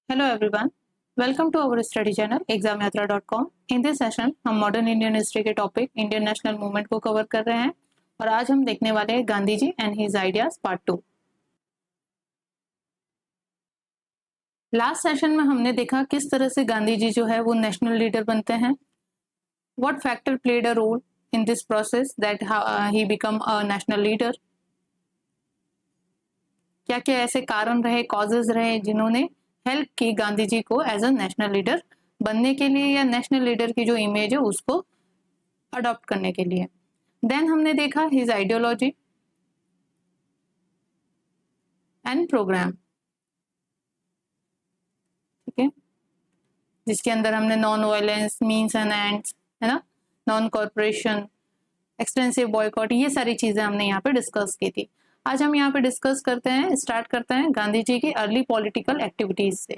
Hello everyone, welcome to our study channel examyatra.com। In this session हम modern Indian history के topic Indian national movement को cover कर रहे हैं और आज हम देखने वाले हैं Gandhi ji and his ideas part 2। Last session में हमने देखा किस तरह से गांधी जी जो है वो नेशनल लीडर बनते हैं। What factor played a role in this process that he become a national leader. क्या क्या ऐसे कारण रहे, कॉजेज रहे जिन्होंने हेल्प की गांधी जी को एज अ नेशनल लीडर बनने के लिए या नेशनल लीडर की जो इमेज है उसको अडॉप्ट करने के लिए। देन हमने देखा हिज आइडियोलॉजी एंड प्रोग्राम, ठीक है, जिसके अंदर हमने non violence, means and ends, है ना, नॉन कॉर्पोरेशन, एक्सटेंसिव बॉयकॉट, ये सारी चीजें हमने यहाँ पे डिस्कस की थी। आज हम यहाँ पे डिस्कस करते हैं, स्टार्ट करते हैं गांधी जी की अर्ली पॉलिटिकल एक्टिविटीज से।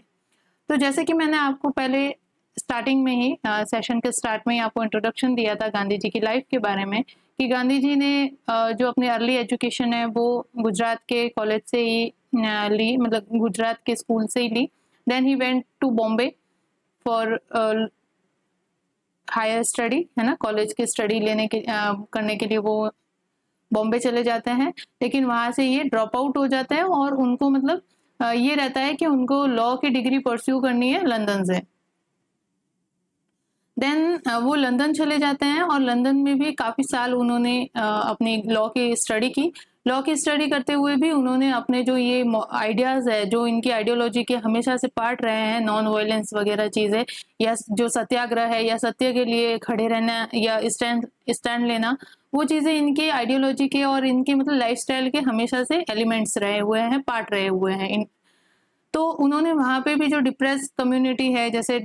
तो जैसे कि मैंने आपको पहले स्टार्टिंग में ही सेशन के स्टार्ट में ही आपको इंट्रोडक्शन दिया था गांधी जी की लाइफ के बारे में कि गांधी जी ने जो अपनी अर्ली एजुकेशन है वो गुजरात के कॉलेज से ही ली, मतलब गुजरात के स्कूल से ही ली। Then he went to Bombay for higher study, है ना, कॉलेज की स्टडी करने के लिए वो बॉम्बे चले जाते हैं। लेकिन वहां से ये ड्रॉप आउट हो जाते हैं और उनको मतलब ये रहता है कि उनको लॉ की डिग्री परस्यू करनी है लंदन से। देन वो लंदन चले जाते हैं और लंदन में भी काफ़ी साल उन्होंने अपनी लॉ की स्टडी की। लॉ की स्टडी करते हुए भी उन्होंने अपने जो ये आइडियाज़ है, जो इनकी आइडियोलॉजी के हमेशा से पार्ट रहे हैं, नॉन वायलेंस वगैरह चीज़ें, या जो सत्याग्रह है या सत्य के लिए खड़े रहना या स्टैंड लेना, वो चीज़ें इनकी आइडियोलॉजी के और इनके मतलब लाइफस्टाइल के हमेशा से एलिमेंट्स रहे हुए हैं, पार्ट रहे हुए हैं। तो उन्होंने वहाँ पे भी जो डिप्रेस कम्युनिटी है, जैसे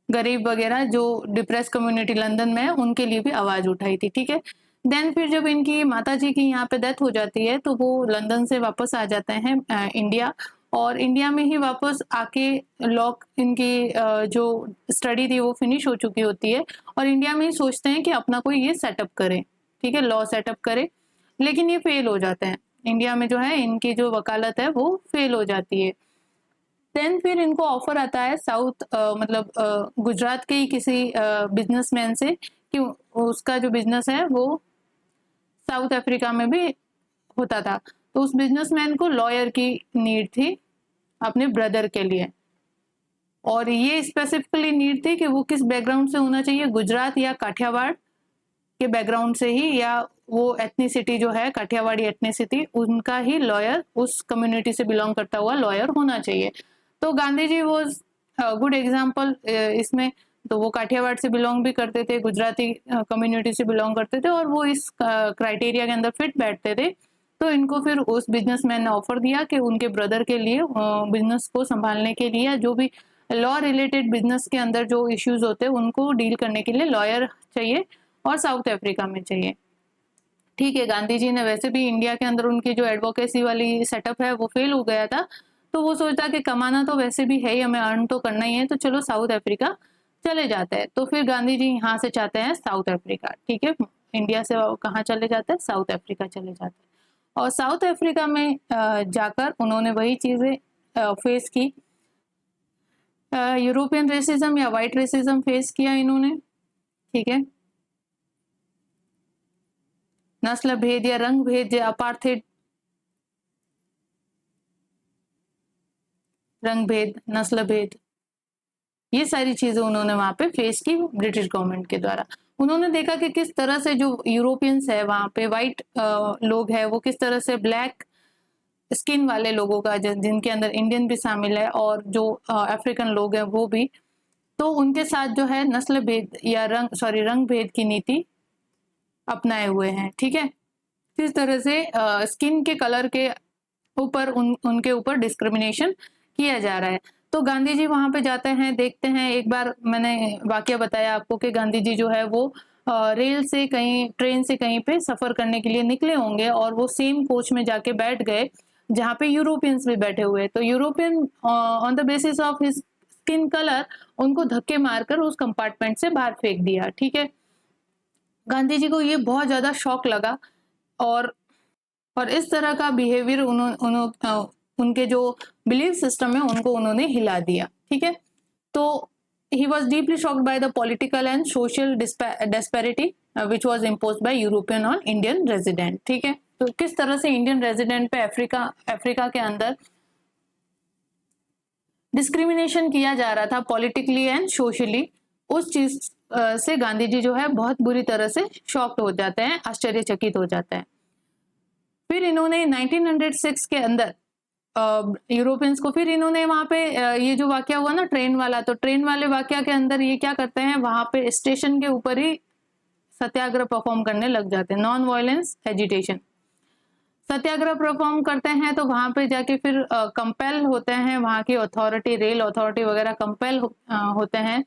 गरीब वगैरह जो डिप्रेस कम्युनिटी लंदन में है, उनके लिए भी आवाज उठाई थी, ठीक है। देन फिर जब इनकी माता जी की यहाँ पे डेथ हो जाती है तो वो लंदन से वापस आ जाते हैं इंडिया, और इंडिया में ही वापस आके लॉ इनकी जो स्टडी थी वो फिनिश हो चुकी होती है और इंडिया में ही सोचते हैं कि अपना कोई ये सेटअप करे, ठीक है, लॉ सेटअप करे। लेकिन ये फेल हो जाते हैं, इंडिया में जो है इनकी जो वकालत है वो फेल हो जाती है। देन फिर इनको ऑफर आता है साउथ मतलब गुजरात के ही किसी बिजनेसमैन से कि उसका जो बिजनेस है वो साउथ अफ्रीका में भी होता था। तो उस बिजनेसमैन को लॉयर की नीड थी अपने ब्रदर के लिए, और ये स्पेसिफिकली नीड थी कि वो किस बैकग्राउंड से होना चाहिए, गुजरात या काठियावाड़ के बैकग्राउंड से ही, या वो एथनिसिटी जो है काठियावाड़ी एथनिसिटी, उनका ही लॉयर, उस कम्युनिटी से बिलोंग करता हुआ लॉयर होना चाहिए। तो गांधी जी वो गुड एग्जाम्पल इसमें। तो वो काठियावाड़ से बिलोंग भी करते थे, गुजराती कम्युनिटी से बिलोंग करते थे, और वो इस क्राइटेरिया के अंदर फिट बैठते थे। तो इनको फिर उस बिजनेसमैन ने ऑफर दिया कि उनके ब्रदर के लिए बिजनेस को संभालने के लिए, जो भी लॉ रिलेटेड बिजनेस के अंदर जो इश्यूज होते हैं उनको डील करने के लिए लॉयर चाहिए और साउथ अफ्रीका में चाहिए, ठीक है। गांधी जी ने वैसे भी इंडिया के अंदर उनकी जो एडवोकेसी वाली सेटअप है वो फेल हो गया था, तो वो सोचता कि कमाना तो वैसे भी है ही, हमें अर्न तो करना ही है, तो चलो साउथ अफ्रीका चले जाते हैं। तो फिर गांधी जी यहाँ से चाहते हैं साउथ अफ्रीका, ठीक है, इंडिया से कहाँ चले जाते हैं, साउथ अफ्रीका चले जाते हैं। और साउथ अफ्रीका में जाकर उन्होंने वही चीजें फेस की, यूरोपियन रेसिज्म या वाइट रेसिज्म फेस किया इन्होंने, ठीक है, नस्ल भेद या रंग भेद, अपार्थेड, रंग भेद, नस्ल भेद, ये सारी चीजें उन्होंने वहां पे फेस की ब्रिटिश गवर्नमेंट के द्वारा। उन्होंने देखा कि किस तरह से जो यूरोपियंस है वहां पे, वाइट लोग है, वो किस तरह से ब्लैक स्किन वाले लोगों का, जिनके अंदर इंडियन भी शामिल है और जो अफ्रीकन लोग हैं वो भी, तो उनके साथ जो है नस्ल भेद या रंग भेद की नीति अपनाए हुए हैं, ठीक है। किस तरह से स्किन के कलर के ऊपर उनके ऊपर डिस्क्रिमिनेशन किया जा रहा है। तो गांधी जी वहां पे जाते हैं, देखते हैं। एक बार मैंने वाकया बताया आपको कि गांधी जी जो है वो रेल से कहीं, ट्रेन से कहीं पे सफर करने के लिए निकले होंगे और वो सेम कोच में जाके बैठ गए जहाँ पे यूरोपियंस भी बैठे हुए। तो European on the basis of his skin colour उनको धक्के मारकर उस कंपार्टमेंट से बाहर फेंक दिया, ठीक है। गांधी जी को ये बहुत ज्यादा शॉक लगा, और इस तरह का बिहेवियर उनके जो बिलीफ सिस्टम है उनको उन्होंने हिला दिया। ठीक है, तो he was deeply shocked by the political and social disparity which was imposed by European on Indian resident। ठीक है, तो किस तरह से इंडियन रेजिडेंट पे अफ्रीका के अंदर डिस्क्रिमिनेशन किया जा रहा था पॉलिटिकली एंड सोशली, उस चीज से गांधी जी जो है बहुत बुरी तरह से शॉक्ड हो जाते हैं, आश्चर्यचकित हो जाते हैं। फिर इन्होंने 1906 के अंदर यूरोपियंस को, फिर इन्होंने वहां पे ये जो वाकया हुआ ना ट्रेन वाला, तो ट्रेन वाले वाकया के अंदर ये क्या करते हैं, वहां पे स्टेशन के ऊपर ही सत्याग्रह परफॉर्म करने लग जाते हैं, नॉन वायलेंस एजिटेशन। सत्याग्रह परफॉर्म करते हैं तो वहां पे जाके फिर कंपेल होते हैं, वहां की अथॉरिटी, रेल अथॉरिटी वगैरह कंपेल होते हैं,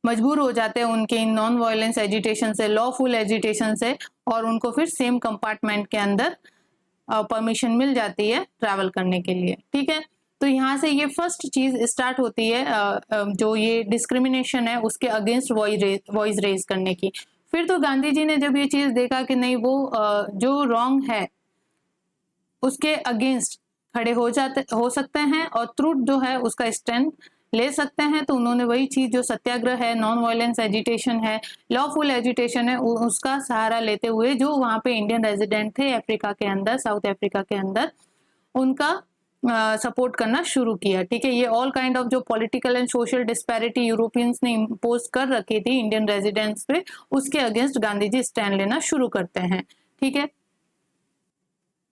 मजबूर हो जाते हैं उनके इन नॉन वायलेंस एजिटेशन से, लॉफुल एजिटेशन से, और उनको फिर सेम कंपार्टमेंट के अंदर परमिशन मिल जाती है ट्रैवल करने के लिए। ठीक है, तो यहाँ से ये फर्स्ट चीज स्टार्ट होती है जो ये डिस्क्रिमिनेशन है उसके अगेंस्ट वॉइस रेज करने की। फिर तो गांधी जी ने जब ये चीज देखा कि नहीं वो जो रॉन्ग है उसके अगेंस्ट खड़े हो सकते हैं और ट्रूथ जो है उसका स्टैंड ले सकते हैं, तो उन्होंने वही चीज जो सत्याग्रह है, नॉन वायलेंस एजिटेशन है, लॉफुल एजिटेशन है, उसका सहारा लेते हुए जो वहां पे इंडियन रेजिडेंट थे अफ्रीका के अंदर, साउथ अफ्रीका के अंदर, उनका सपोर्ट करना शुरू किया। ठीक है, ये ऑल काइंड ऑफ जो political and social disparity Europeans ने इम्पोज कर रखी थी इंडियन रेजिडेंट्स पे, उसके अगेंस्ट गांधी जी स्टैंड लेना शुरू करते हैं। ठीक है,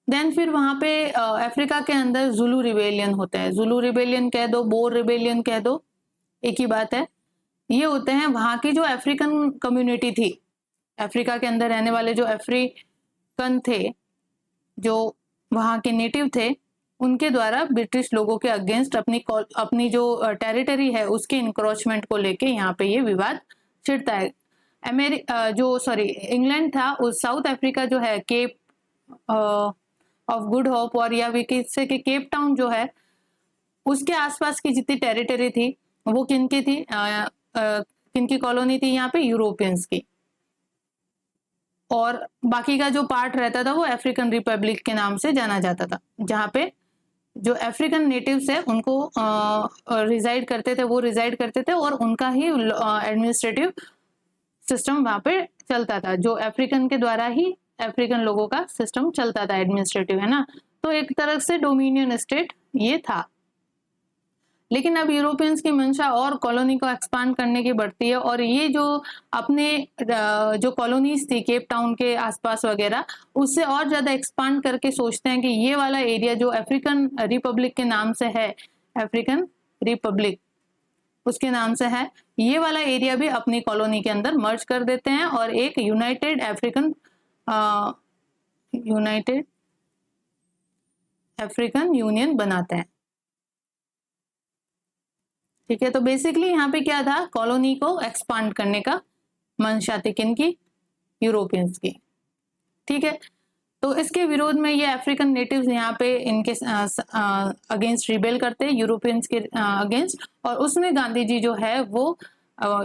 देन फिर वहां पे अफ्रीका के अंदर जुलू रिबेलियन होता है, जुलू रिबेलियन कह दो, बोर रिबेलियन कह दो, एक ही बात है। ये होते हैं वहां की जो अफ्रीकन कम्युनिटी थी, अफ्रीका के अंदर रहने वाले जो अफ्रीकन थे, जो वहां के नेटिव थे, उनके द्वारा ब्रिटिश लोगों के अगेंस्ट अपनी जो टेरिटरी है उसके इंक्रोचमेंट को लेके यहाँ पे ये विवाद छिड़ता है। इंग्लैंड था, उस साउथ अफ्रीका जो है, केप ऑफ गुड होप, और या भी किससे कि केप टाउन जो है उसके आसपास की जितनी टेरिटरी थी वो किनकी थी, किनकी कॉलोनी थी यहाँ पे, यूरोपियंस की, और बाकी का जो पार्ट रहता था वो अफ्रीकन रिपब्लिक के नाम से जाना जाता था, जहाँ पे जो अफ्रीकन नेटिव्स है उनको रिजाइड करते थे, वो रिजाइड करते थे और उनका ही एडमिनिस्ट्रेटिव सिस्टम वहां पे चलता था, जो अफ्रीकन के द्वारा ही अफ्रीकन लोगों का सिस्टम चलता था एडमिनिस्ट्रेटिव, है ना। तो एक तरह से डोमिनियन स्टेट ये था। लेकिन अब यूरोपियंस की मंशा और कॉलोनी को एक्सपांड करने की बढ़ती है, और ये जो अपने जो कॉलोनीज थी केप टाउन के आसपास वगैरह, उससे और ज्यादा एक्सपांड करके सोचते हैं कि ये वाला एरिया जो अफ्रीकन रिपब्लिक के नाम से है, अफ्रीकन रिपब्लिक उसके नाम से है, ये वाला एरिया भी अपनी कॉलोनी के अंदर मर्ज कर देते हैं और एक यूनाइटेड अफ्रीकन यूनियन बनाते हैं। ठीक है, तो बेसिकली यहाँ पे क्या था, कॉलोनी को एक्सपांड करने का मंशा थी किनकी, यूरोपियंस की। ठीक है, तो इसके विरोध में ये अफ्रीकन नेटिव्स यहाँ पे इनके अगेंस्ट रिबेल करते हैं, यूरोपियंस के अगेंस्ट, और उसमें गांधी जी जो है वो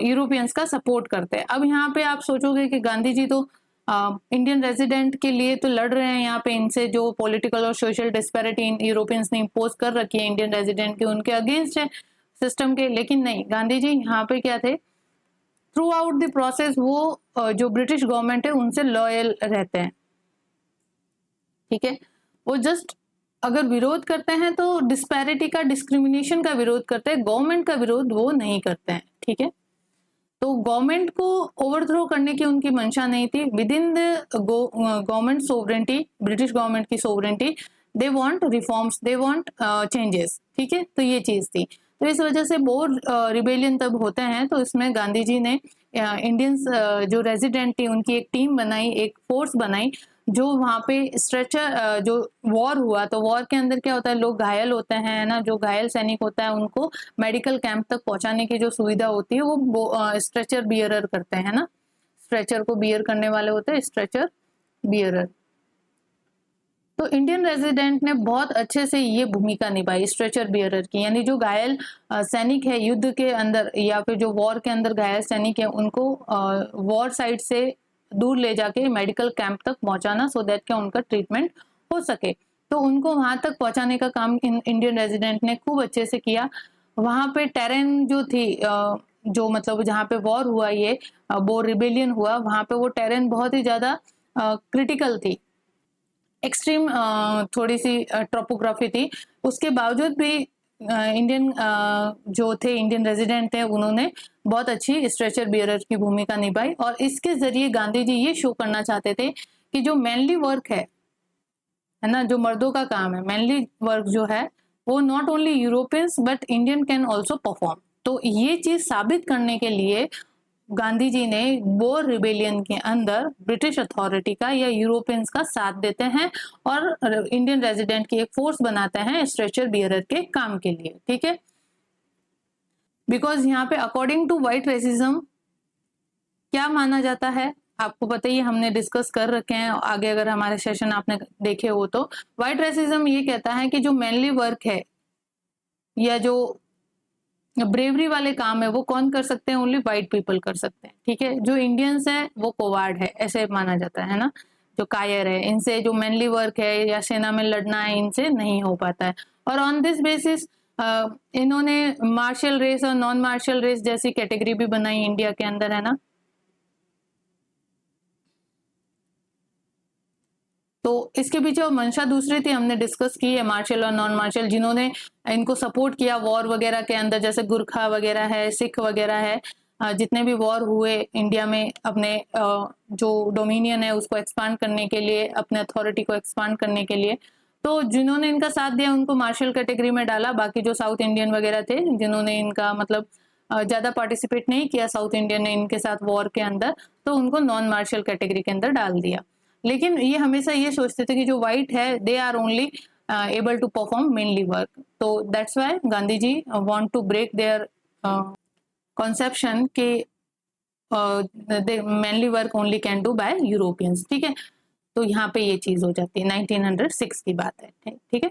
यूरोपियंस का सपोर्ट करते हैं। अब यहाँ पे आप सोचोगे कि गांधी जी तो इंडियन रेजिडेंट के लिए तो लड़ रहे हैं यहाँ पे, इनसे जो पॉलिटिकल और सोशल डिस्पैरिटी यूरोपियंस ने इम्पोज कर रखी है इंडियन रेजिडेंट के, उनके अगेंस्ट है सिस्टम के। लेकिन नहीं, गांधी जी यहाँ पे क्या थे, थ्रू आउट द प्रोसेस वो जो ब्रिटिश गवर्नमेंट है उनसे लॉयल रहते हैं। ठीक है, वो जस्ट अगर विरोध करते हैं तो डिस्पैरिटी का, डिस्क्रिमिनेशन का विरोध करते हैं, गवर्नमेंट का विरोध वो नहीं करते हैं। ठीक है, तो गवर्नमेंट को ओवरथ्रो करने की उनकी मंशा नहीं थी। Within the government sovereignty, British government की sovereignty, they want reforms, they want changes. ठीक है, तो ये चीज थी। तो इस वजह से बोर रिबेलियन तब होते हैं, तो इसमें गांधी जी ने इंडियंस जो रेजिडेंट थी उनकी एक टीम बनाई, एक फोर्स बनाई, जो वहां पे स्ट्रेचर, जो वॉर हुआ तो वॉर के अंदर क्या होता है, लोग घायल होते हैं ना, जो घायल सैनिक होता है उनको मेडिकल कैंप तक पहुंचाने की जो सुविधा होती है वो स्ट्रेचर बियरर करते हैं ना, स्ट्रेचर को बियर करने वाले होते हैं स्ट्रेचर बियरर। तो इंडियन रेजिडेंट ने बहुत अच्छे से ये भूमिका निभाई स्ट्रेचर बियरर की, यानी जो घायल सैनिक है युद्ध के अंदर या फिर जो वॉर के अंदर घायल सैनिक है उनको वॉर साइड से दूर ले जाके मेडिकल कैंप तक पहुंचाना, सो दैट क्या उनका ट्रीटमेंट हो सके। तो उनको वहां तक पहुंचाने का काम इंडियन रेजिडेंट ने खूब अच्छे से किया। वहां पे टेरेन जो थी, जो मतलब जहाँ पे वॉर हुआ, ये बोर रिबेलियन हुआ, वहां पे वो टेरेन बहुत ही ज्यादा क्रिटिकल थी, एक्सट्रीम थोड़ी सी टोपोग्राफी थी। उसके बावजूद भी इंडियन जो थे, इंडियन रेजिडेंट थे, उन्होंने बहुत अच्छी स्ट्रेचर बियरर की भूमिका निभाई। और इसके जरिए गांधी जी ये शो करना चाहते थे कि जो मैनली वर्क है ना, जो मर्दों का काम है, मैनली वर्क जो है, वो not only Europeans but Indian can also perform. तो ये चीज साबित करने के लिए गांधी जी ने बोर रिबेलियन के अंदर ब्रिटिश अथॉरिटी का या यूरोपियंस का साथ देते हैं और इंडियन रेजिडेंट की एक फोर्स बनाते हैं स्ट्रेचर बियरर के काम के लिए, ठीक है। बिकॉज यहाँ पे अकॉर्डिंग टू व्हाइट रेसिज्म क्या माना जाता है, आपको पता ही, हमने डिस्कस कर रखे हैं आगे, अगर हमारे सेशन आपने देखे हो तो। व्हाइट रेसिज्म ये कहता है कि जो मैनली वर्क है या जो ब्रेवरी वाले काम है वो कौन कर सकते हैं, ओनली व्हाइट पीपल कर सकते हैं, ठीक है। जो इंडियंस है वो कोवार्ड है, ऐसे माना जाता है ना, जो कायर है, इनसे जो मैनली वर्क है या सेना में लड़ना है, इनसे नहीं हो पाता है। और ऑन दिस बेसिस इन्होंने मार्शल रेस और नॉन मार्शल रेस जैसी कैटेगरी भी बनाई इंडिया के अंदर, है ना। तो इसके पीछे मंशा दूसरी थी, हमने डिस्कस की है, मार्शल और नॉन मार्शल, जिन्होंने इनको सपोर्ट किया वॉर वगैरह के अंदर, जैसे गुरखा वगैरह है, सिख वगैरह है, जितने भी वॉर हुए इंडिया में, अपने जो डोमिनियन है उसको एक्सपांड करने के लिए, अपने अथॉरिटी को एक्सपांड करने के लिए। तो जिन्होंने इनका साथ दिया उनको मार्शल कैटेगरी में डाला। बाकी जो साउथ इंडियन वगैरह थे, जिन्होंने इनका मतलब ज्यादा पार्टिसिपेट नहीं किया साउथ इंडियन ने इनके साथ वॉर के अंदर, तो उनको नॉन मार्शल कैटेगरी के अंदर डाल दिया। लेकिन ये हमेशा ये सोचते थे कि जो व्हाइट है they are only able to perform menial work. तो that's why Gandhi ji want to break their conception के menial work only can do by Europeans, ठीक है। तो यहाँ पे ये चीज हो जाती है, 1906 की बात है, ठीक है।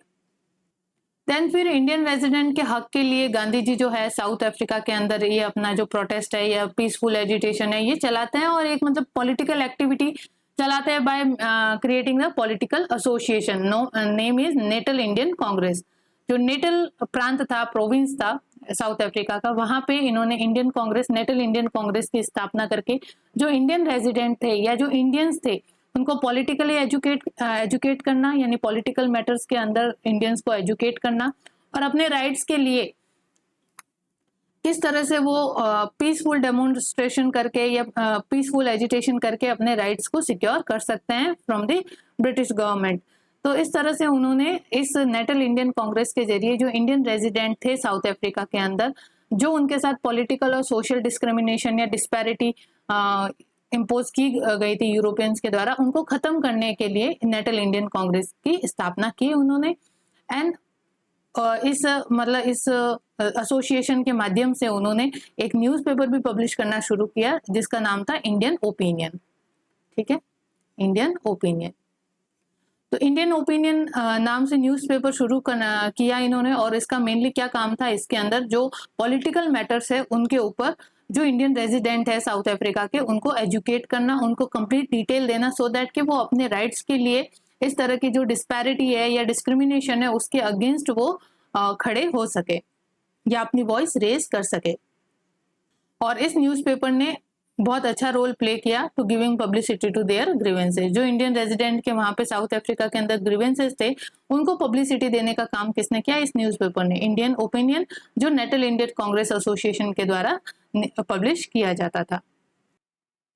देन फिर इंडियन रेजिडेंट के हक के लिए गांधी जी जो है साउथ अफ्रीका के अंदर ये अपना जो प्रोटेस्ट है या पीसफुल एजिटेशन है ये चलाते हैं, और एक मतलब पॉलिटिकल एक्टिविटी चलाते हैं by creating the political association. Name is Natal Indian Congress. जो नेटल प्रांत था, प्रोविंस था साउथ अफ्रीका का, वहां पे इन्होंने Indian Congress, Natal Indian Congress की स्थापना करके जो इंडियन रेजिडेंट थे या जो इंडियंस थे उनको पॉलिटिकली एजुकेट करना, यानी पॉलिटिकल मैटर्स के अंदर इंडियंस को एजुकेट करना, और अपने राइट्स के लिए किस तरह से वो पीसफुल डेमोन्स्ट्रेशन करके या पीसफुल एजिटेशन करके अपने राइट्स को सिक्योर कर सकते हैं फ्रॉम द ब्रिटिश गवर्नमेंट। तो इस तरह से उन्होंने इस नेटल इंडियन कांग्रेस के जरिए जो इंडियन रेजिडेंट थे साउथ अफ्रीका के अंदर, जो उनके साथ पॉलिटिकल और सोशल डिस्क्रिमिनेशन या डिस्पैरिटी इम्पोज की गई थी यूरोपियंस के द्वारा, उनको खत्म करने के लिए नेटल इंडियन कांग्रेस की स्थापना की उन्होंने। एंड इस एसोसिएशन के माध्यम से उन्होंने एक न्यूज़पेपर भी पब्लिश करना शुरू किया जिसका नाम था इंडियन ओपिनियन, ठीक है, इंडियन ओपिनियन। तो इंडियन ओपिनियन नाम से न्यूज़पेपर शुरू किया इन्होंने, और इसका मेनली क्या काम था, इसके अंदर जो पॉलिटिकल मैटर्स है उनके ऊपर जो इंडियन रेजिडेंट है साउथ अफ्रीका के उनको एजुकेट करना, उनको कंप्लीट डिटेल देना, सो दैट कि वो अपने राइट्स के लिए इस तरह की जो डिस्पैरिटी है या डिस्क्रिमिनेशन है उसके अगेंस्ट वो खड़े हो सके या अपनी वॉइस रेज कर सके। और इस न्यूज़पेपर ने बहुत अच्छा रोल प्ले किया to giving publicity to their grievances. जो इंडियन रेजिडेंट के वहां पे साउथ अफ्रीका के अंदर ग्रीवेंसेस थे उनको पब्लिसिटी देने का काम किसने किया, इस न्यूज़पेपर ने, इंडियन ओपिनियन, जो नेटल इंडियन कांग्रेस एसोसिएशन के द्वारा पब्लिश किया जाता था।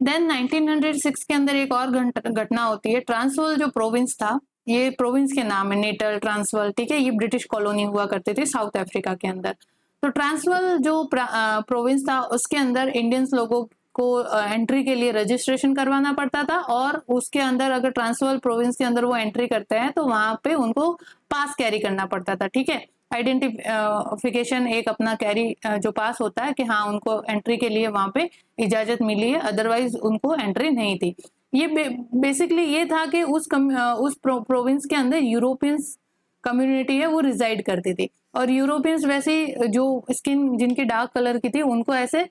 देन 1906 के अंदर एक और घटना होती है। ट्रांसवाल जो प्रोविंस था, ये प्रोविंस के नाम है, नेटल, ट्रांसवाल, ठीक है, ये ब्रिटिश कॉलोनी हुआ करते थे साउथ अफ्रीका के अंदर। तो ट्रांसवाल जो प्रोविंस था उसके अंदर इंडियंस लोगों को एंट्री के लिए रजिस्ट्रेशन करवाना पड़ता था, और उसके अंदर अगर ट्रांसवाल प्रोविंस के अंदर वो एंट्री करते हैं तो वहां पे उनको पास कैरी करना पड़ता था, ठीक है, आइडेंटिफिकेशन एक अपना कैरी जो पास होता है कि हाँ उनको एंट्री के लिए वहां पे इजाजत मिली है, अदरवाइज उनको एंट्री नहीं थी। ये बेसिकली ये था कि उस प्रोविंस के अंदर यूरोपियंस कम्युनिटी है वो रिजाइड करती थी, और यूरोपियंस वैसे जो स्किन जिनकी डार्क कलर की थी उनको ऐसे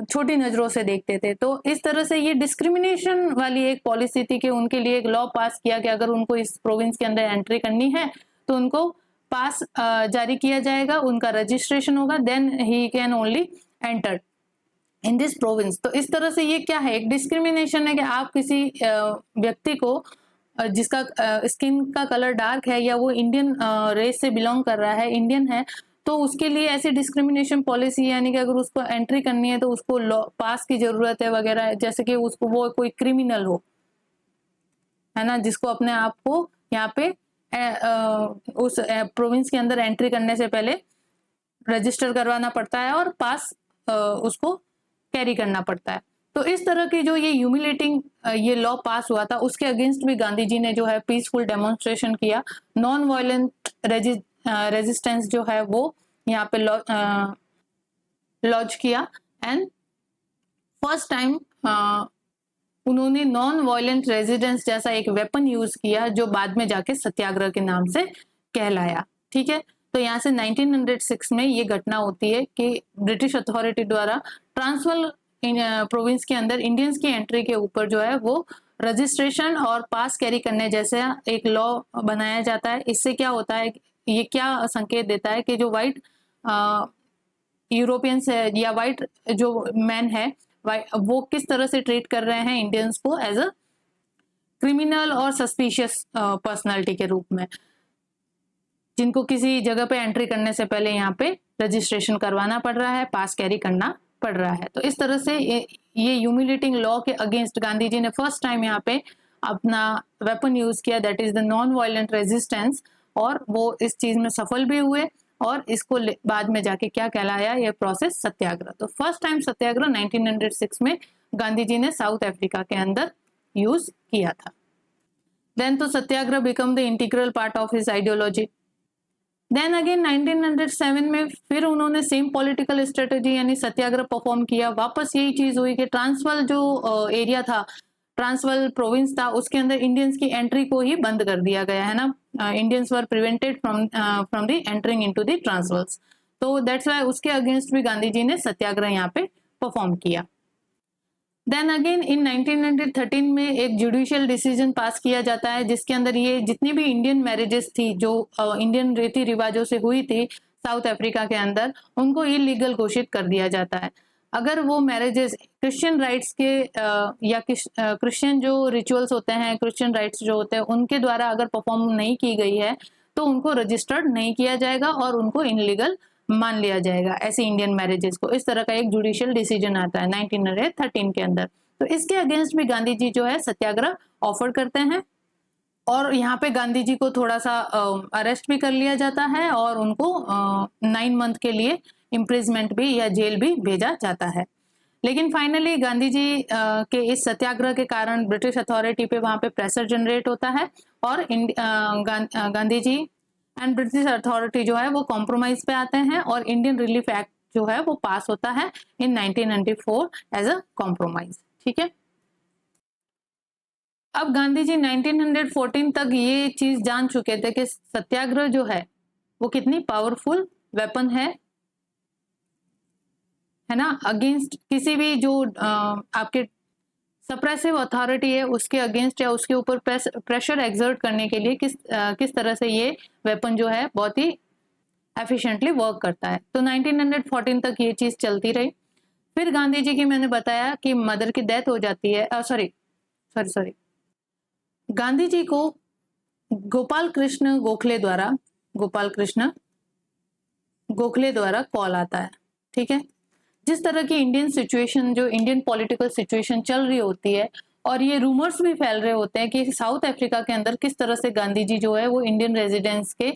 छोटी नजरों से देखते थे। तो इस तरह से ये डिस्क्रिमिनेशन वाली एक पॉलिसी थी कि उनके लिए एक लॉ पास किया कि अगर उनको इस प्रोविंस के अंदर एंट्री करनी है तो उनको पास जारी किया जाएगा, उनका रजिस्ट्रेशन होगा, then he can only enter in this province. तो इस तरह से ये क्या है, एक डिस्क्रिमिनेशन है कि आप किसी व्यक्ति को जिसका स्किन का कलर डार्क है या वो इंडियन रेस से बिलोंग कर रहा है, इंडियन है, तो उसके लिए ऐसी डिस्क्रिमिनेशन पॉलिसी, यानी कि अगर उसको एंट्री करनी है तो उसको पास की जरूरत है वगैरह, जैसे कि उसको वो कोई क्रिमिनल हो, है ना, जिसको अपने आप को यहाँ पे उस प्रोविंस के अंदर एंट्री करने से पहले रजिस्टर करवाना पड़ता है और पास उसको कैरी करना पड़ता है। तो इस तरह की जो ये ह्यूमिलेटिंग ये लॉ पास हुआ था, उसके अगेंस्ट भी गांधी जी ने जो है पीसफुल डेमोन्स्ट्रेशन किया, नॉन वायलेंट रेजिस्टेंस जो है वो यहाँ पे लॉन्च किया, एंड फर्स्ट टाइम उन्होंने नॉन वायलेंट रेजिडेंस जैसा एक वेपन यूज किया जो बाद में जाके सत्याग्रह के नाम से कहलाया। ठीक है, तो यहाँ से 1906 में ये घटना होती है कि ब्रिटिश अथॉरिटी द्वारा ट्रांसवाल प्रोविंस के अंदर इंडियंस की एंट्री के ऊपर जो है वो रजिस्ट्रेशन और पास कैरी करने जैसे एक लॉ बनाया जाता है। इससे क्या होता है, ये क्या संकेत देता है कि जो वाइट यूरोपियंस है या वाइट जो मैन है वो किस तरह से ट्रीट कर रहे हैं इंडियंस को एज अ क्रिमिनल और सस्पिशियस पर्सनालिटी के रूप में, जिनको किसी जगह पे एंट्री करने से पहले यहाँ पे रजिस्ट्रेशन करवाना पड़ रहा है, पास कैरी करना पड़ रहा है। तो इस तरह से ये ह्यूमिलेटिंग लॉ के अगेंस्ट गांधी जी ने फर्स्ट टाइम यहाँ पे अपना वेपन यूज किया, that is the non violent resistance, और वो इस चीज में सफल भी हुए और इसको बाद में जाके क्या कहलाया, ये प्रोसेस सत्याग्रह। तो फर्स्ट टाइम सत्याग्रह 1906 में गांधी जी ने साउथ अफ्रीका के अंदर यूज किया था। देन तो satyagraha become the integral part of his ideology. Then again 1907 में फिर उन्होंने सेम पॉलिटिकल स्ट्रेटेजी यानी सत्याग्रह परफॉर्म किया। वापस यही चीज हुई कि ट्रांसवाल जो एरिया था, ट्रांसवाल प्रोविंस था, उसके अंदर इंडियंस की एंट्री को ही बंद कर दिया गया है ना, Indians were prevented from the entering into the Transvaals. तो दैट्स व्हाई उसके अगेंस्ट भी गांधी जी ने सत्याग्रह यहाँ पे परफॉर्म किया। देन अगेन इन 1913 में एक जुडिशियल डिसीजन पास किया जाता है जिसके अंदर ये जितनी भी इंडियन मैरिजेस थी जो इंडियन रीति रिवाजों से हुई थी साउथ अफ्रीका के अंदर, उनको इलीगल घोषित कर दिया जाता है। अगर वो मैरिजेस क्रिश्चियन राइट्स के या क्रिश्चियन जो रिचुअल्स होते हैं, क्रिश्चियन राइट्स जो होते हैं उनके द्वारा अगर परफॉर्म नहीं की गई है तो उनको रजिस्टर्ड नहीं किया जाएगा और उनको इनलीगल मान लिया जाएगा ऐसी इंडियन मैरिजेस को। इस तरह का एक जुडिशियल डिसीजन आता है 1913 के अंदर। तो इसके अगेंस्ट भी गांधी जी जो है सत्याग्रह ऑफर करते हैं और यहाँ पे गांधी जी को थोड़ा सा अरेस्ट भी कर लिया जाता है और उनको 9 मंथ के लिए इम्प्रिजमेंट भी या जेल भी भेजा जाता है। लेकिन फाइनली गांधी जी के इस सत्याग्रह के कारण ब्रिटिश अथॉरिटी पे वहां पे प्रेशर जनरेट होता है और Gandhi ji and British authority जो है वो कॉम्प्रोमाइज पे आते हैं और इंडियन रिलीफ एक्ट जो है वो पास होता है इन 1994 एज अ कॉम्प्रोमाइज। ठीक है, अब गांधी जी 1914 तक ये चीज जान चुके थे कि सत्याग्रह जो है वो कितनी पावरफुल वेपन है ना, अगेंस्ट किसी भी जो आपके सप्रेसिव अथॉरिटी है उसके अगेंस्ट या उसके ऊपर प्रेशर एक्सर्ट करने के लिए किस तरह से ये वेपन जो है बहुत ही एफिशिएंटली वर्क करता है। तो 1914 तक ये चीज चलती रही। फिर गांधी जी की मैंने बताया कि मदर की डेथ हो जाती है, सॉरी गांधी जी को गोपाल कृष्ण गोखले द्वारा कॉल आता है। ठीक है, जिस तरह की इंडियन सिचुएशन जो इंडियन पॉलिटिकल सिचुएशन चल रही होती है और ये रूमर्स भी फैल रहे होते हैं कि साउथ अफ्रीका के अंदर किस तरह से गांधी जी जो है वो इंडियन रेजिडेंट्स के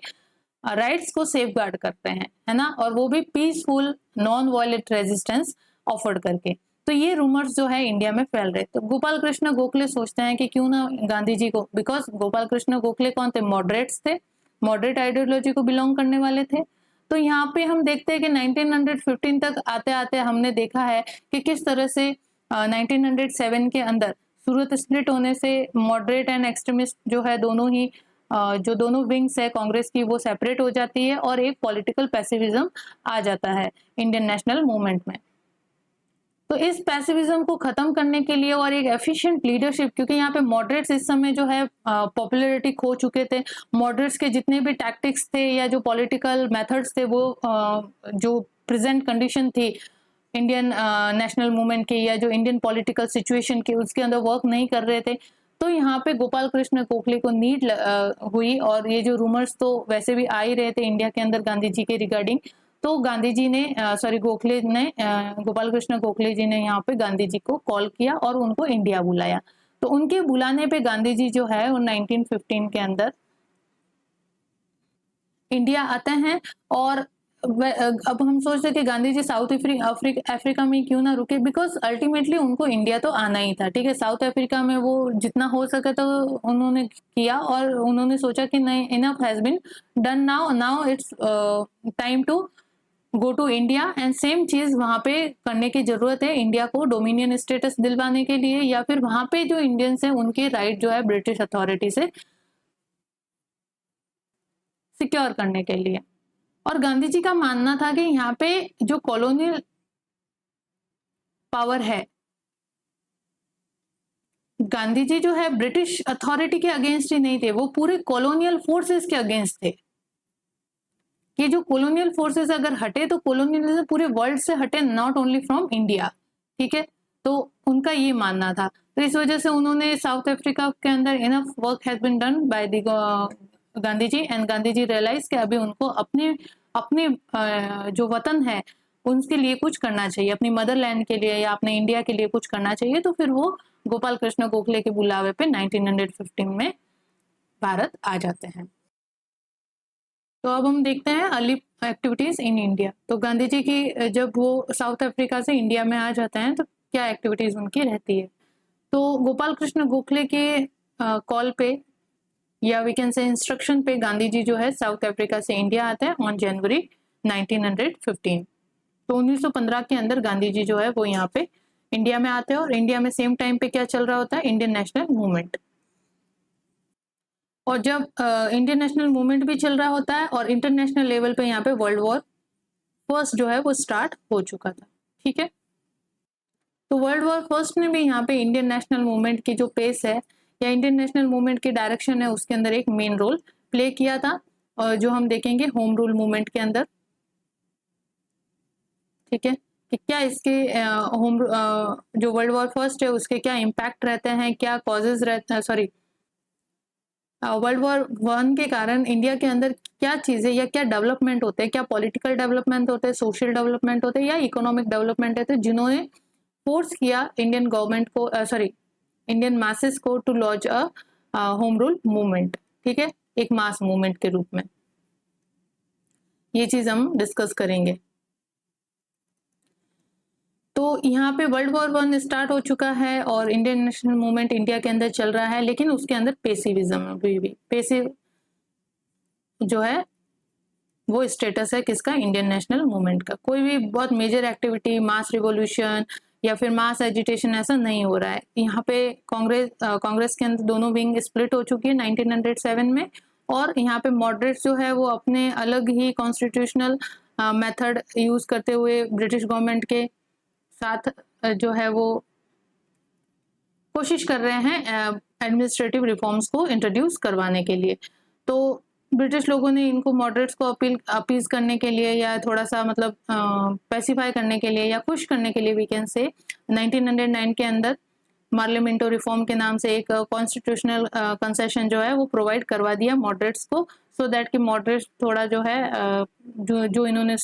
राइट्स को सेफ गार्ड करते हैं, है ना, और वो भी peaceful non violent resistance offered करके। तो ये रूमर्स जो है इंडिया में फैल रहे। तो गोपाल कृष्ण गोखले सोचते हैं कि क्यों ना गांधी जी को, बिकॉज गोपाल कृष्ण गोखले कौन थे, मॉडरेट्स थे, मॉडरेट आइडियोलॉजी को बिलोंग करने वाले थे। तो यहाँ पे हम देखते हैं कि 1915 तक आते आते हमने देखा है कि किस तरह से 1907 के अंदर सूरत स्प्लिट होने से मॉडरेट एंड एक्सट्रीमिस्ट जो है दोनों ही जो दोनों विंग्स है कांग्रेस की वो सेपरेट हो जाती है और एक पॉलिटिकल पैसिविज्म आ जाता है इंडियन नेशनल मूवमेंट में। तो इस पैसिविज्म को खत्म करने के लिए और एक एफिशिएंट लीडरशिप, क्योंकि यहाँ पे मॉडरेट्स इस समय जो है पॉपुलैरिटी खो चुके थे। मॉडरेट्स के जितने भी टैक्टिक्स थे या जो पॉलिटिकल मेथड्स थे वो जो प्रेजेंट कंडीशन थी इंडियन नेशनल मूवमेंट के या जो इंडियन पॉलिटिकल सिचुएशन के, उसके अंदर वर्क नहीं कर रहे थे। तो यहाँ पे गोपाल कृष्ण गोखले को नीड हुई, और ये जो रूमर्स तो वैसे भी आ ही रहे थे इंडिया के अंदर गांधी जी के रिगार्डिंग। तो गांधी जी ने गोखले ने गोपाल कृष्ण गोखले जी ने यहाँ पे गांधी जी को कॉल किया और उनको इंडिया बुलाया। तो उनके बुलाने पे गांधी जी जो है वो 1915 के अंदर इंडिया आते हैं। और अब हम सोचते कि गांधी जी साउथ अफ्रीका में क्यों ना रुके, बिकॉज अल्टीमेटली उनको इंडिया तो आना ही था। ठीक है, साउथ अफ्रीका में वो जितना हो सके तो उन्होंने किया, और उन्होंने सोचा कि नहीं, enough has been done, now it's time to go to India. And same चीज वहां पे करने की जरूरत है, इंडिया को डोमिनियन स्टेटस दिलवाने के लिए, या फिर वहां पे जो इंडियंस हैं उनके राइट जो है ब्रिटिश अथॉरिटी से सिक्योर करने के लिए। और गांधी जी का मानना था कि यहाँ पे जो कॉलोनियल पावर है, गांधी जी जो है ब्रिटिश अथॉरिटी के अगेंस्ट ही नहीं थे, वो पूरे कॉलोनियल फोर्सेस के अगेंस्ट थे। कि जो कॉलोनियल फोर्सेस अगर हटे तो कॉलोनियलिज्म पूरे वर्ल्ड से हटे, नॉट ओनली फ्रॉम इंडिया। ठीक है, तो उनका ये मानना था। तो इस वजह से उन्होंने साउथ अफ्रीका के अंदर enough work has been done by the Gandhi ji, and Gandhi ji realize कि अभी उनको अपने अपने जो वतन है उनके लिए कुछ करना चाहिए, अपनी मदरलैंड के लिए या अपने इंडिया के लिए कुछ करना चाहिए। तो फिर वो गोपाल कृष्ण गोखले के बुलावे पे 1915 में भारत आ जाते हैं। तो अब हम देखते हैं अर्ली एक्टिविटीज इन इंडिया। तो गांधी जी की जब वो साउथ अफ्रीका से इंडिया में आ जाते हैं तो क्या एक्टिविटीज उनकी रहती है। तो गोपाल कृष्ण गोखले के कॉल पे या वी कैन से इंस्ट्रक्शन पे गांधी जी जो है साउथ अफ्रीका से इंडिया आते हैं ऑन जनवरी 1915। तो 1915 के अंदर गांधी जी जो है वो यहाँ पे इंडिया में आते हैं, और इंडिया में सेम टाइम पे क्या चल रहा होता है, इंडियन नेशनल मूवमेंट। और जब इंडियन नेशनल मूवमेंट भी चल रहा होता है और इंटरनेशनल लेवल पे यहाँ पे वर्ल्ड वॉर फर्स्ट जो है वो स्टार्ट हो चुका था। ठीक है, तो वर्ल्ड वॉर फर्स्ट ने भी यहाँ पे इंडियन नेशनल मूवमेंट की जो पेस है या इंडियन नेशनल मूवमेंट की डायरेक्शन है उसके अंदर एक मेन रोल प्ले किया था, और जो हम देखेंगे होम रूल मूवमेंट के अंदर। ठीक है, कि क्या इसके होम जो वर्ल्ड वॉर फर्स्ट है उसके क्या इम्पैक्ट रहते हैं, क्या कॉजेज रहते हैं, सॉरी वर्ल्ड वॉर वन के कारण इंडिया के अंदर क्या चीजें या क्या डेवलपमेंट होते हैं, क्या पॉलिटिकल डेवलपमेंट होते हैं, सोशल डेवलपमेंट होते हैं या इकोनॉमिक डेवलपमेंट होते हैं, जिन्होंने फोर्स किया इंडियन गवर्नमेंट को इंडियन मासेस को to launch a home rule movement. ठीक है, एक मास मूवमेंट के रूप में। ये चीज हम डिस्कस करेंगे। तो यहाँ पे वर्ल्ड वॉर वन स्टार्ट हो चुका है और इंडियन नेशनल मूवमेंट इंडिया के अंदर चल रहा है, लेकिन उसके अंदर पेसिविज्म अभी भी पेसिव जो है वो स्टेटस है किसका, इंडियन नेशनल मूवमेंट का। कोई भी बहुत मेजर एक्टिविटी, मास रिवॉल्यूशन या फिर मास एजिटेशन ऐसा नहीं हो रहा है। यहाँ पे कांग्रेस के अंदर दोनों विंग स्प्लिट हो चुकी है 1907 में, और यहाँ पे मॉडरेट्स जो है वो अपने अलग ही कॉन्स्टिट्यूशनल मेथड यूज करते हुए ब्रिटिश गवर्नमेंट के साथ जो है वो कोशिश कर रहे हैं एडमिनिस्ट्रेटिव रिफॉर्म्स को इंट्रोड्यूस करवाने के लिए। तो ब्रिटिश लोगों ने इनको मॉडरेट्स को अपीज करने के लिए या थोड़ा सा मतलब पैसिफाई करने के लिए या खुश करने के लिए वी कैन से 1909 के अंदर पार्लियामेंटो रिफॉर्म के नाम से एक कॉन्स्टिट्यूशनल कंसेशन जो है वो प्रोवाइड करवा दिया मॉडरेट्स को, सो दैट कि मॉडरेट्स थोड़ा जो है जो इन्होंने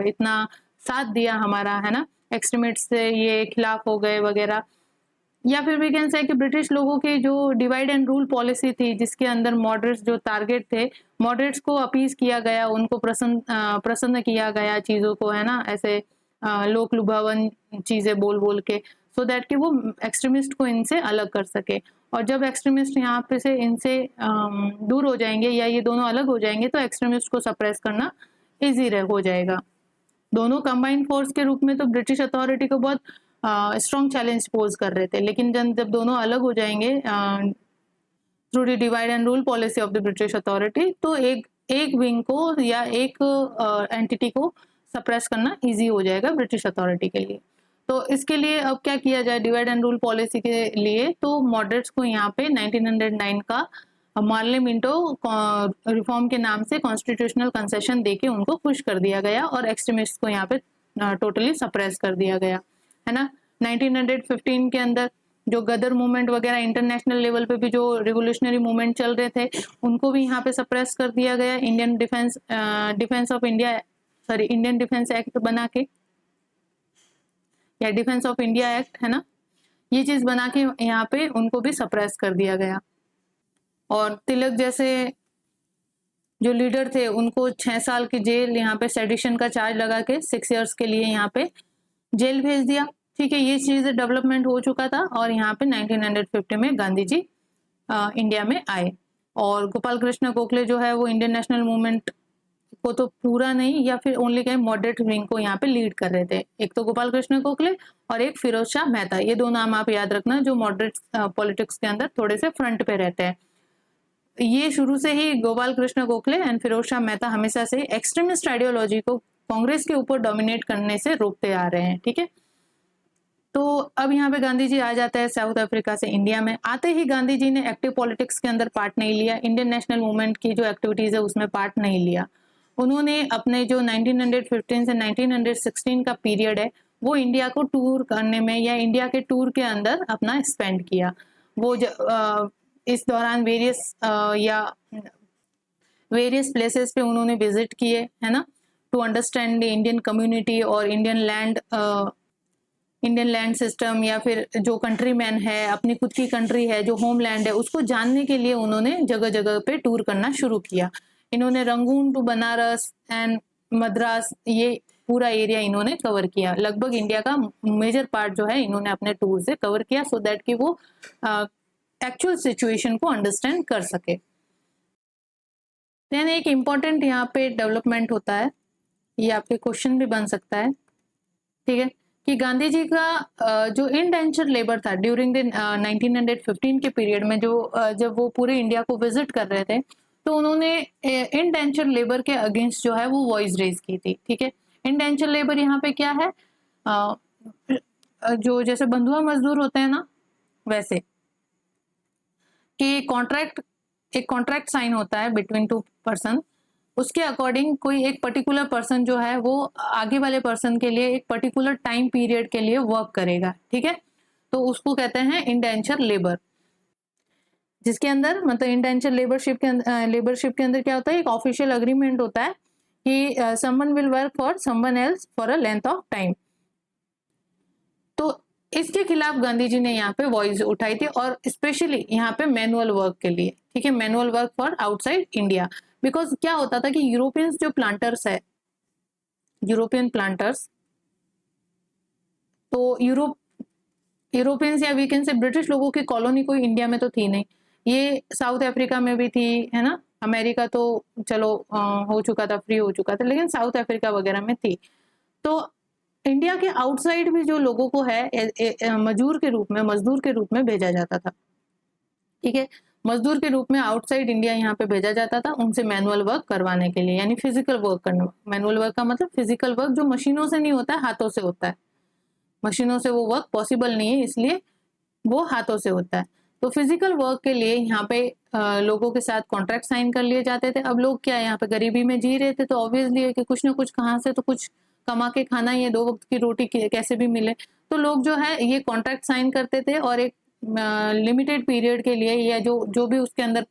इतना साथ दिया हमारा, है ना, एक्सट्रीमिस्ट से ये खिलाफ हो गए वगैरह। या फिर वी कैन से कि ब्रिटिश लोगों की जो डिवाइड एंड रूल पॉलिसी थी जिसके अंदर मॉडरेट्स जो टारगेट थे, मॉडरेट्स को अपीज किया गया, उनको प्रसन्न किया गया चीज़ों को, है ना, ऐसे लोक लुभावन चीज़ें बोल बोल के, सो दैट कि वो एक्सट्रीमिस्ट को इनसे अलग कर सके। और जब एक्सट्रीमिस्ट यहाँ पे से इनसे दूर हो जाएंगे या ये दोनों अलग हो जाएंगे तो एक्सट्रीमिस्ट को सप्रेस करना ईजी हो जाएगा। दोनों कंबाइंड फोर्स के रूप में तो ब्रिटिश अथॉरिटी को बहुत स्ट्रॉन्ग चैलेंज पोज कर रहे थे, लेकिन जब दोनों अलग हो जाएंगे through the divide and rule policy of the British authority, तो एक विंग को या एक एंटिटी को सप्रेस करना इजी हो जाएगा ब्रिटिश अथॉरिटी के लिए। तो इसके लिए अब क्या किया जाए डिवाइड एंड रूल पॉलिसी के लिए, तो मॉडरेट्स को यहाँ पे 1909 का मार्ले मिंटो रिफॉर्म के नाम से कॉन्स्टिट्यूशनल कंसेशन देके उनको खुश कर दिया गया और एक्सट्रीमिस्ट को यहाँ पे टोटली सप्रेस कर दिया गया, है ना। 1915 के अंदर जो गदर मूवमेंट वगैरह इंटरनेशनल लेवल पे भी जो रिवोल्यूशनरी मूवमेंट चल रहे थे उनको भी यहाँ पे सप्रेस कर दिया गया। Indian defence of India, sorry Indian defence act बना के, या डिफेंस ऑफ इंडिया एक्ट, है ना, ये चीज बना के यहाँ पे उनको भी सप्रेस कर दिया गया। और तिलक जैसे जो लीडर थे उनको 6 साल की जेल, यहाँ पे सेडिशन का चार्ज लगा के 6 इयर्स के लिए यहाँ पे जेल भेज दिया। ठीक है, ये चीज डेवलपमेंट हो चुका था और यहाँ पे 1950 में गांधी जी इंडिया में आए। और गोपाल कृष्ण गोखले जो है वो इंडियन नेशनल मूवमेंट को तो पूरा नहीं या फिर ओनली कहीं मॉडरेट विंग को यहाँ पे लीड कर रहे थे। एक तो गोपाल कृष्ण गोखले और एक फिरोज शाह मेहता, ये दो नाम आप याद रखना जो मॉडरेट पॉलिटिक्स के अंदर थोड़े से फ्रंट पे रहते हैं। ये शुरू से ही गोपाल कृष्ण गोखले एंड फिरोज शाह मेहता हमेशा से एक्सट्रीमिस्ट आइडियोलॉजी को कांग्रेस के ऊपर डोमिनेट करने से रोकते आ रहे हैं। ठीक है, तो अब यहाँ पे गांधी जी आ जाते हैं साउथ अफ्रीका से इंडिया में। आते ही गांधी जी ने एक्टिव पॉलिटिक्स के अंदर पार्ट नहीं लिया, इंडियन नेशनल मूवमेंट की जो एक्टिविटीज है उसमें पार्ट नहीं लिया। उन्होंने अपने जो 1915 से 1916 का पीरियड है वो इंडिया को टूर करने में या इंडिया के टूर के अंदर अपना स्पेंड किया। वो इस दौरान वेरियस प्लेसेस पे उन्होंने विजिट किए, है ना, to understand the Indian community और इंडियन लैंड सिस्टम, या फिर जो कंट्री मैन है, अपनी खुद की कंट्री है, जो होमलैंड है, उसको जानने के लिए उन्होंने जगह जगह पे टूर करना शुरू किया। इन्होंने Rangoon to Banaras and Madras, ये पूरा एरिया इन्होंने कवर किया। लगभग इंडिया का मेजर पार्ट जो है इन्होंने अपने टूर से कवर किया, सो दैट कि वो एक्चुअल सिचुएशन को अंडरस्टैंड कर सके। देन एक इम्पॉर्टेंट यहाँ पे डेवलपमेंट होता है, ये आपके क्वेश्चन भी बन सकता है, ठीक है, कि गांधी जी का जो इंडेंचर लेबर था ड्यूरिंग द 1915 के पीरियड में, जो जब वो पूरे इंडिया को विजिट कर रहे थे, तो उन्होंने इंडेंचर लेबर के अगेंस्ट जो है वो वॉइस रेज की थी। ठीक है, इंडेंचर लेबर यहाँ पे क्या है, जो जैसे बंधुआ मजदूर होते हैं ना, वैसे कि एक कॉन्ट्रैक्ट साइन होता है बिटवीन टू पर्सन, उसके अकॉर्डिंग कोई एक पर्टिकुलर पर्सन जो है वो आगे वाले पर्सन के लिए एक पर्टिकुलर टाइम पीरियड के लिए वर्क करेगा। ठीक है, तो उसको कहते हैं इंडेंचर लेबर, जिसके अंदर मतलब इंडेंचर लेबरशिप के अंदर क्या होता है, एक ऑफिशियल अग्रीमेंट होता है कि someone will work for someone else for a length of time. तो इसके खिलाफ गांधी जी ने यहाँ पे वॉइस उठाई थी, और स्पेशली यहाँ पे मैनुअल वर्क के लिए। ठीक है, manual work for outside India, because क्या होता था कि यूरोपियंस जो प्लांटर्स है, यूरोपियन प्लांटर्स, तो यूरोपियंस या वी कैन से ब्रिटिश लोगों की कॉलोनी कोई इंडिया में तो थी नहीं, ये साउथ अफ्रीका में भी थी, है ना, अमेरिका तो चलो हो चुका था, फ्री हो चुका था, लेकिन साउथ अफ्रीका वगैरह में थी। तो इंडिया के आउटसाइड भी जो लोगों को है मजदूर के रूप में भेजा जाता था। ठीक है, मजदूर के रूप में आउटसाइड इंडिया यहाँ पे भेजा जाता था उनसे मैनुअल वर्क करवाने के लिए, यानी फिजिकल वर्क करना। मैनुअल वर्क का मतलब फिजिकल वर्क जो मशीनों से नहीं होता है, हाथों से होता है। मशीनों से वो वर्क पॉसिबल नहीं है, इसलिए वो हाथों से होता है। तो फिजिकल वर्क के लिए यहाँ पे लोगों के साथ कॉन्ट्रैक्ट साइन कर लिए जाते थे। अब लोग क्या यहाँ पे गरीबी में जी रहे थे, तो ऑब्वियसली है कि कुछ ना कुछ कहाँ से तो कुछ कमा के खाना, ये 2 वक्त की रोटी कैसे भी मिले, तो लोग जो है ये कॉन्ट्रैक्ट साइन करते थे और एक लिमिटेड पीरियड के लिए, या जो भी उसके अंदर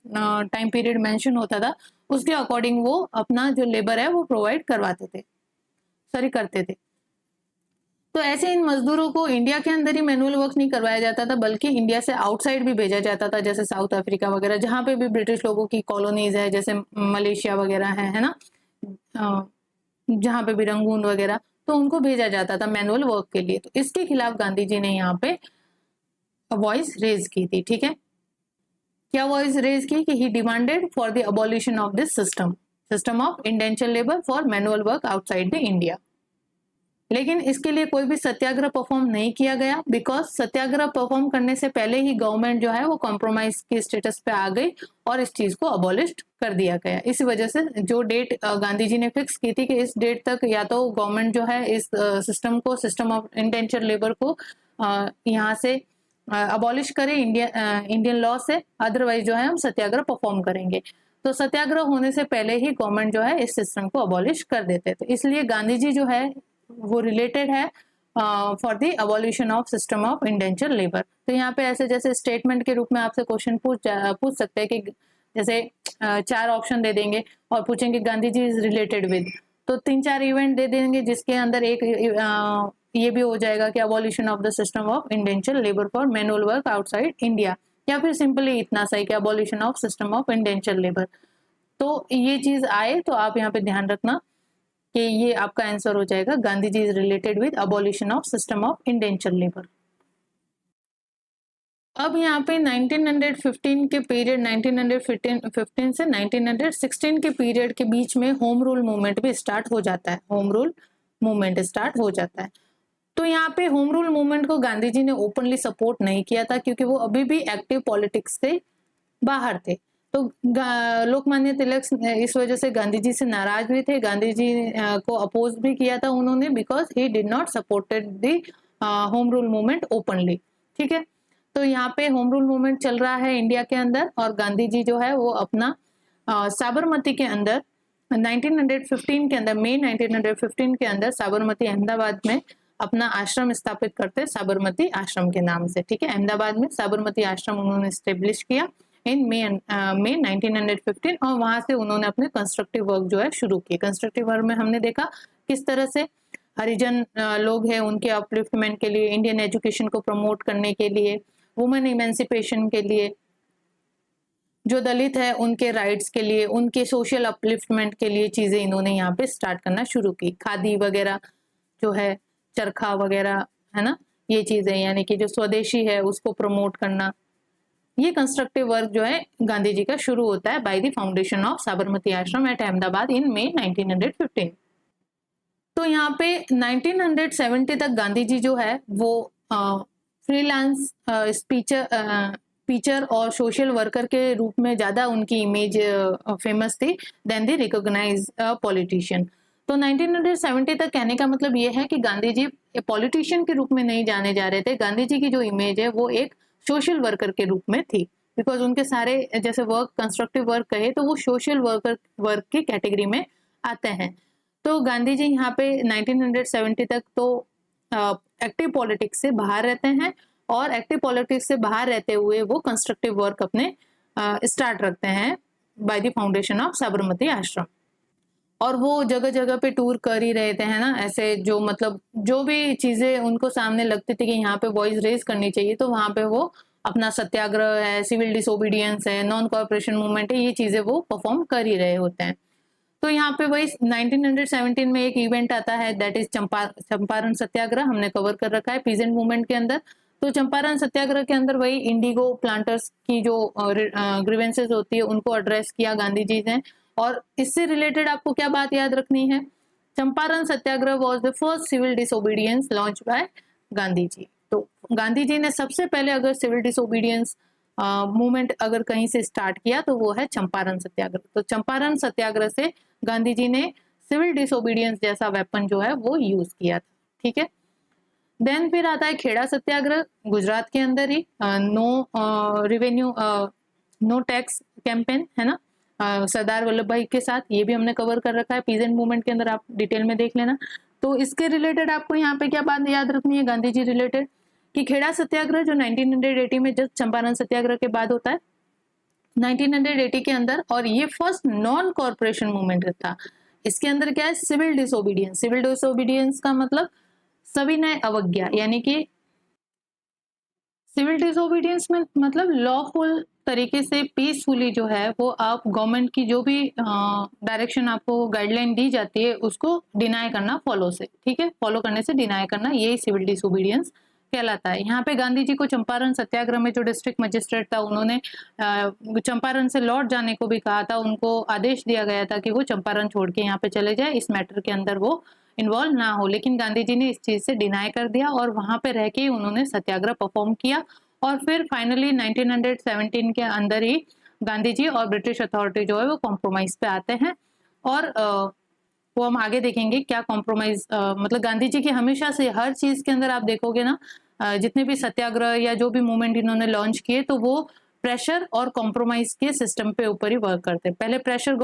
टाइम पीरियड मेंशन होता था उसके अकॉर्डिंग वो अपना जो लेबर है वो प्रोवाइड करते थे। तो ऐसे इन मजदूरों को इंडिया के अंदर ही मैनुअल वर्क नहीं करवाया जाता था, बल्कि इंडिया से आउटसाइड भी भेजा जाता था, जैसे साउथ अफ्रीका वगैरह, जहाँ पे भी ब्रिटिश लोगों की कॉलोनीज है, जैसे मलेशिया वगैरह है ना, जहाँ पे भी रंगून वगैरह, तो उनको भेजा जाता था मैनुअल वर्क के लिए। तो इसके खिलाफ गांधी जी ने यहाँ पे वॉइस रेज की थी। ठीक है, क्या वॉइस रेज की कि he demanded for the abolition of this system of indenture labour for manual work outside the India. लेकिन इसके लिए कोई भी सत्याग्रह परफॉर्म नहीं किया गया, बिकॉज सत्याग्रह परफॉर्म करने से पहले ही गवर्नमेंट जो है वो कॉम्प्रोमाइज के स्टेटस पे आ गई और इस चीज को अबॉलिश कर दिया गया। इसी वजह से जो डेट गांधी जी ने फिक्स की थी कि इस डेट तक या तो गवर्नमेंट जो है इस सिस्टम ऑफ इंडेंचर लेबर को यहाँ से अबॉलिश करे इंडियन लॉ से, अदरवाइज जो है हम सत्याग्रह परफॉर्म करेंगे। तो सत्याग्रह होने से पहले ही गवर्नमेंट जो है इस सिस्टम को अबॉलिश कर देते थे। इसलिए गांधी जी जो है वो रिलेटेड है for the abolition of system of indenture labour. तो यहाँ पे ऐसे जैसे स्टेटमेंट के रूप में आपसे क्वेश्चन पूछ सकते हैं कि जैसे 4 ऑप्शन दे देंगे और पूछेंगे Gandhi ji is related with, तो 3-4 इवेंट दे देंगे जिसके अंदर एक ये भी हो जाएगा कि abolition of the system of indenture labour for manual work outside India, या फिर सिंपली इतना सही कि abolition of system of indenture labour. तो ये चीज आए तो आप यहाँ पे ध्यान रखना कि ये आपका आंसर हो जाएगा, Gandhi ji is related with abolition of system of indenture labour. अब यहाँ पे 1915 के पीरियड 1915 से 1916 के पीरियड के बीच में होम रूल मूवमेंट भी स्टार्ट हो जाता है, होम रूल मूवमेंट स्टार्ट हो जाता है। तो यहाँ पे होम रूल मूवमेंट को गांधी जी ने ओपनली सपोर्ट नहीं किया था क्योंकि वो अभी भी एक्टिव पॉलिटिक्स से बाहर थे। तो लोकमान्य तिलक इस वजह से गांधी जी से नाराज भी थे, गांधी जी को अपोज भी किया था उन्होंने, because he did not supported the home rule movement openly. ठीक है, तो यहाँ पे होम रूल मूवमेंट चल रहा है इंडिया के अंदर और गांधी जी जो है वो अपना साबरमती के अंदर 1915 के अंदर, मई 1915 के अंदर साबरमती अहमदाबाद में अपना आश्रम स्थापित करते, साबरमती आश्रम के नाम से। ठीक है, अहमदाबाद में साबरमती आश्रम उन्होंने स्टेब्लिश किया इन मई 1915 और वहां से उन्होंने अपने कंस्ट्रक्टिव वर्क जो है शुरू किए। कंस्ट्रक्टिव वर्क में हमने देखा किस तरह से हरिजन लोग हैं उनके अपलिफ्टमेंट के लिए, इंडियन एजुकेशन को प्रमोट करने के लिए, वुमेन इमेंसिपेशन के लिए, जो दलित है उनके राइट्स के लिए, उनके सोशल अपलिफ्टमेंट के लिए चीजें इन्होंने यहाँ पे स्टार्ट करना शुरू की। खादी वगैरह जो है, चरखा वगैरह है ना, ये चीजें यानी कि जो स्वदेशी है उसको प्रमोट करना, ये कंस्ट्रक्टिव वर्क जो है गांधी जी का शुरू होता है by the foundation of Sabarmati आश्रम एट अहमदाबाद इन मई 1915। तो यहाँ पे 1970 तक गांधी जी जो है वो फ्रीलांस स्पीचर और सोशल वर्कर के रूप में ज्यादा उनकी इमेज फेमस थी देन द रिकॉग्नाइज पॉलिटिशियन। तो 1970 तक कहने का मतलब ये है कि गांधी जी पॉलिटिशियन के रूप में नहीं जाने जा रहे थे, गांधी जी की जो इमेज है वो एक सोशल वर्कर के रूप में थी, बिकॉज उनके सारे जैसे वर्क कंस्ट्रक्टिव वर्क कहे तो वो सोशल वर्क की कैटेगरी में आते हैं। तो गांधी जी यहाँ पे 1970 तक तो एक्टिव पॉलिटिक्स से बाहर रहते हैं और एक्टिव पॉलिटिक्स से बाहर रहते हुए वो कंस्ट्रक्टिव वर्क अपने स्टार्ट रखते हैं by the foundation of Sabarmati आश्रम। और वो जगह जगह पे टूर कर ही रहे थे, है ना, ऐसे जो मतलब जो भी चीजें उनको सामने लगती थी कि यहाँ पे वॉइस रेज करनी चाहिए तो वहां पे वो अपना सत्याग्रह है, सिविल डिसोबीडियंस है, नॉन कॉर्पोरेशन मूवमेंट है, ये चीजें वो परफॉर्म कर ही रहे होते हैं। तो यहाँ पे वही 1917 में एक इवेंट आता है दैट इज चंपारण सत्याग्रह, हमने कवर कर रखा है पीजेंट मूवमेंट के अंदर। तो चंपारण सत्याग्रह के अंदर वही इंडिगो प्लांटर्स की जो ग्रीवेंसेस होती है उनको एड्रेस किया गांधी जी ने। और इससे रिलेटेड आपको क्या बात याद रखनी है, Champaran satyagraha was the first civil disobedience launch by Gandhi ji. तो गांधी जी ने सबसे पहले अगर सिविल डिसोबीडियंस मूवमेंट अगर कहीं से स्टार्ट किया तो वो है चंपारण सत्याग्रह। तो चंपारण सत्याग्रह से गांधी जी ने सिविल डिसोबीडियंस जैसा वेपन जो है वो यूज किया था। ठीक है, देन फिर आता है खेड़ा सत्याग्रह गुजरात के अंदर ही, no revenue no tax campaign, है ना, सरदार वल्लभ भाई के साथ, ये भी हमने कवर कर रखा है पीजेंट मूवमेंट के अंदर, आप डिटेल में देख लेना। तो इसके रिलेटेड आपको यहाँ पे क्या बात याद रखनी है गांधी जी रिलेटेड, कि खेड़ा सत्याग्रह जो 1980 में जस्ट चंपारण सत्याग्रह के बाद होता है 1980 के अंदर, और ये फर्स्ट नॉन कॉर्पोरेशन मूवमेंट था। इसके अंदर क्या है, सिविल डिसोबीडियंस। सिविल डिसोबीडियंस का मतलब सविनय अवज्ञा, यानी कि सिविल डिसोबीडियंस में मतलब लॉफुल तरीके से पीसफुली जो है वो आप गवर्नमेंट की जो भी डायरेक्शन आपको गाइडलाइन दी जाती है उसको डिनाई करना फॉलो से, ठीक है, फॉलो करने से डिनाई करना, यही सिविल डिसोबीडियंस कहलाता है। यहाँ पे गांधी जी को चंपारण सत्याग्रह में जो डिस्ट्रिक्ट मजिस्ट्रेट था उन्होंने चंपारण से लौट जाने को भी कहा था। उनको आदेश दिया गया था कि वो चंपारण छोड़ के यहाँ पे चले जाए, इस मैटर के अंदर वो इन्वॉल्व ना हो, लेकिन गांधी जी ने इस चीज से डिनाई कर दिया और वहां पे रह के ही उन्होंने सत्याग्रह परफॉर्म किया। और फिर फाइनली 1917 के अंदर ही गांधी जी और ब्रिटिश अथॉरिटी जो है वो कॉम्प्रोमाइज पे आते हैं। और वो हम आगे देखेंगे क्या कॉम्प्रोमाइज, मतलब गांधी जी की हमेशा से हर चीज के अंदर आप देखोगे ना, जितने भी सत्याग्रह या जो भी मूवमेंट इन्होंने लॉन्च किए तो वो प्रेशर और कॉम्प्रोमाइज के सिस्टम पे ऊपर ही वर्क करते हैं। पहले pressure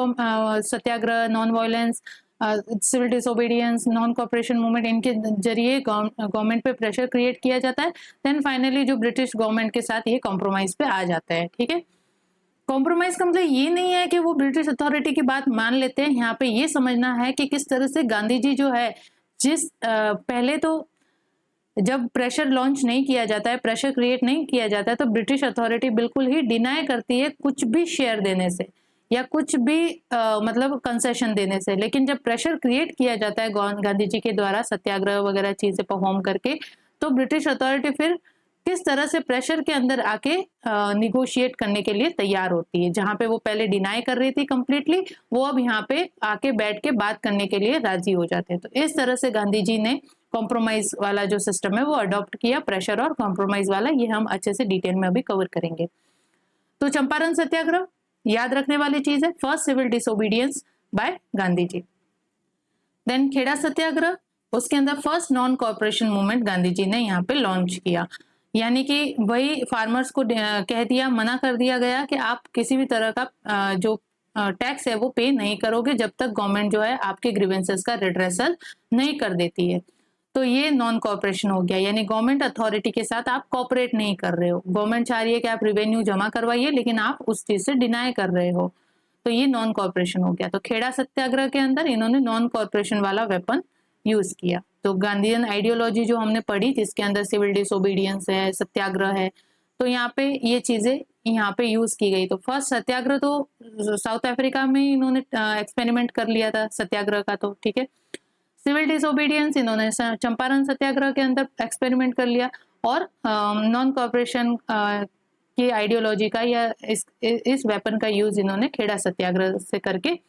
satyagraha, non violence, civil disobedience, non cooperation movement, इनके जरिए गवर्नमेंट पे प्रेशर क्रिएट किया जाता है। देन फाइनली जो ब्रिटिश गवर्नमेंट के साथ ये कॉम्प्रोमाइज पे आ जाता है। ठीक है, कॉम्प्रोमाइज का मतलब ये नहीं है कि वो ब्रिटिश अथॉरिटी की बात मान लेते हैं। यहाँ पे ये समझना है कि किस तरह से गांधी जी जो है, जिस पहले तो जब प्रेशर लॉन्च नहीं किया जाता है, प्रेशर क्रिएट नहीं किया जाता है, तो ब्रिटिश अथॉरिटी बिल्कुल ही डिनाई करती है कुछ भी शेयर देने से या कुछ भी मतलब कंसेशन देने से। लेकिन जब प्रेशर क्रिएट किया जाता है गांधी जी के द्वारा सत्याग्रह वगैरह चीजें परफॉर्म करके, तो ब्रिटिश अथॉरिटी फिर किस तरह से प्रेशर के अंदर आके निगोशिएट करने के लिए तैयार होती है। जहां पे वो पहले डिनाई कर रही थी कंप्लीटली, वो अब यहाँ पे आके बैठ के बात करने के लिए राजी हो जाते हैं। तो इस तरह से गांधी जी ने कॉम्प्रोमाइज वाला जो सिस्टम है वो अडॉप्ट किया, प्रेशर और कॉम्प्रोमाइज वाला। ये हम अच्छे से डिटेल में अभी कवर करेंगे। तो चंपारण सत्याग्रह याद रखने वाली चीज है, first civil disobedience by Gandhi ji. Then Kheda satyagraha, उसके अंदर first non corporation movement Gandhi ji ने यहाँ पे लॉन्च किया। यानी कि वही फार्मर्स को कह दिया, मना कर दिया गया कि आप किसी भी तरह का जो टैक्स है वो पे नहीं करोगे जब तक गवर्नमेंट जो है आपके ग्रीवेंसेस का रिड्रेसल नहीं कर देती है। तो ये नॉन कॉर्पोरेशन हो गया, यानी गवर्नमेंट अथॉरिटी के साथ आप कॉपरेट नहीं कर रहे हो। गवर्नमेंट चाह रही है कि आप रिवेन्यू जमा करवाइए, लेकिन आप उस चीज से डिनाई कर रहे हो, तो ये नॉन कॉर्पोरेशन हो गया। तो खेड़ा सत्याग्रह के अंदर इन्होंने नॉन कॉर्पोरेशन वाला वेपन यूज किया। तो गांधीयन आइडियोलॉजी जो हमने पढ़ी, जिसके अंदर सिविल डिसोबीडियंस है, सत्याग्रह है, तो यहाँ पे ये चीजें यहाँ पे यूज की गई। तो फर्स्ट सत्याग्रह तो साउथ अफ्रीका में इन्होंने एक्सपेरिमेंट कर लिया था सत्याग्रह का, तो ठीक है। सिविल डिसोबीडियंस इन्होंने चंपारण सत्याग्रह के अंदर एक्सपेरिमेंट कर लिया, और नॉन कॉर्पोरेशन की आइडियोलॉजी का या इस वेपन का यूज इन्होंने खेड़ा सत्याग्रह से करके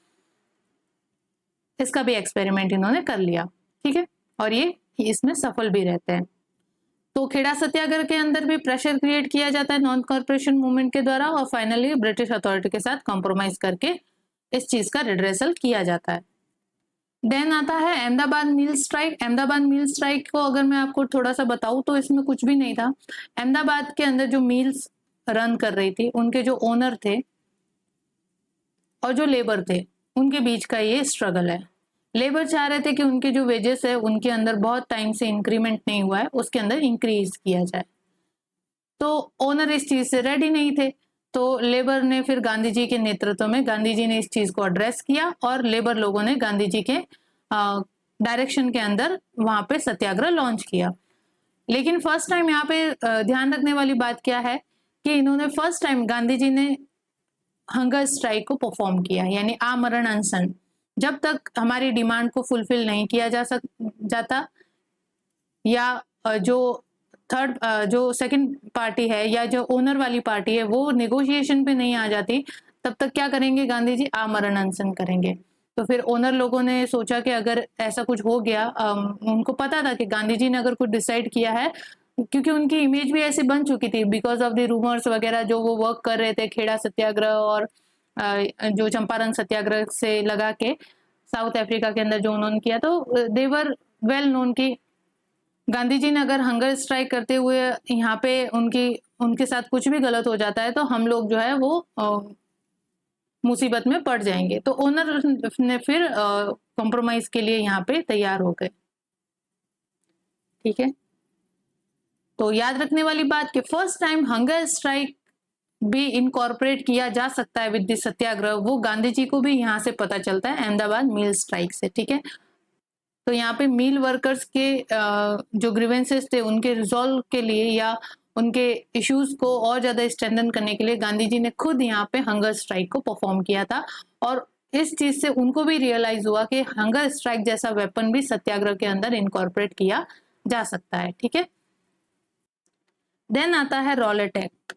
इसका भी एक्सपेरिमेंट इन्होंने कर लिया। ठीक है, और ये इसमें सफल भी रहते हैं। तो खेड़ा सत्याग्रह के अंदर भी प्रेशर क्रिएट किया जाता है नॉन कॉर्पोरेशन मूवमेंट के द्वारा, और फाइनली ब्रिटिश अथॉरिटी के साथ कॉम्प्रोमाइज करके इस चीज का रिड्रेसल किया जाता है। देन आता है Ahmedabad mill strike. Ahmedabad mill strike को अगर मैं आपको थोड़ा सा बताऊं तो इसमें कुछ भी नहीं था। अहमदाबाद के अंदर जो मिल्स रन कर रही थी, उनके जो ओनर थे और जो लेबर थे, उनके बीच का ये स्ट्रगल है। लेबर चाह रहे थे कि उनके जो वेजेस है उनके अंदर बहुत टाइम से इंक्रीमेंट नहीं हुआ है, उसके अंदर इंक्रीज किया जाए। तो ओनर इस चीज से रेडी नहीं थे, तो लेबर ने फिर गांधी जी के नेतृत्व में गांधी जी ने इस चीज को एड्रेस किया, और लेबर लोगों ने गांधी जी के डायरेक्शन के अंदर वहां पे सत्याग्रह लॉन्च किया। लेकिन फर्स्ट टाइम यहाँ पे ध्यान रखने वाली बात क्या है कि इन्होंने फर्स्ट टाइम गांधी जी ने हंगर स्ट्राइक को परफॉर्म किया, यानी आमरण अनशन। जब तक हमारी डिमांड को फुलफिल नहीं किया जाता, या जो सेकंड पार्टी है या जो ओनर वाली पार्टी है वो नेगोशिएशन पे नहीं आ जाती, तब तक क्या करेंगे गांधी जी? आमरण अनशन करेंगे। तो फिर ओनर लोगों ने सोचा कि अगर ऐसा कुछ हो गया, उनको पता था कि गांधी जी ने अगर कुछ डिसाइड किया है, क्योंकि उनकी इमेज भी ऐसी बन चुकी थी बिकॉज ऑफ द रूमर्स वगैरह जो वो वर्क कर रहे थे खेड़ा सत्याग्रह और जो चंपारण सत्याग्रह से लगा के साउथ अफ्रीका के अंदर जो उन्होंने किया, तो देवर वेल नोन की गांधी जी ने अगर हंगर स्ट्राइक करते हुए यहाँ पे उनके साथ कुछ भी गलत हो जाता है तो हम लोग जो है वो मुसीबत में पड़ जाएंगे। तो ओनर ने फिर कॉम्प्रोमाइज के लिए यहाँ पे तैयार हो गए। ठीक है, तो याद रखने वाली बात कि फर्स्ट टाइम हंगर स्ट्राइक भी इनकॉर्पोरेट किया जा सकता है विद द सत्याग्रह, वो गांधी जी को भी यहाँ से पता चलता है अहमदाबाद मिल स्ट्राइक से। ठीक है, तो यहाँ पे मिल वर्कर्स के जो ग्रीवेंसेस थे उनके रिजॉल्व के लिए या उनके इश्यूज को और ज्यादा स्ट्रेंथन करने के लिए गांधी जी ने खुद यहाँ पे हंगर स्ट्राइक को परफॉर्म किया था, और इस चीज से उनको भी रियलाइज हुआ कि हंगर स्ट्राइक जैसा वेपन भी सत्याग्रह के अंदर इनकॉर्पोरेट किया जा सकता है। ठीक है, देन आता है रॉलेट एक्ट।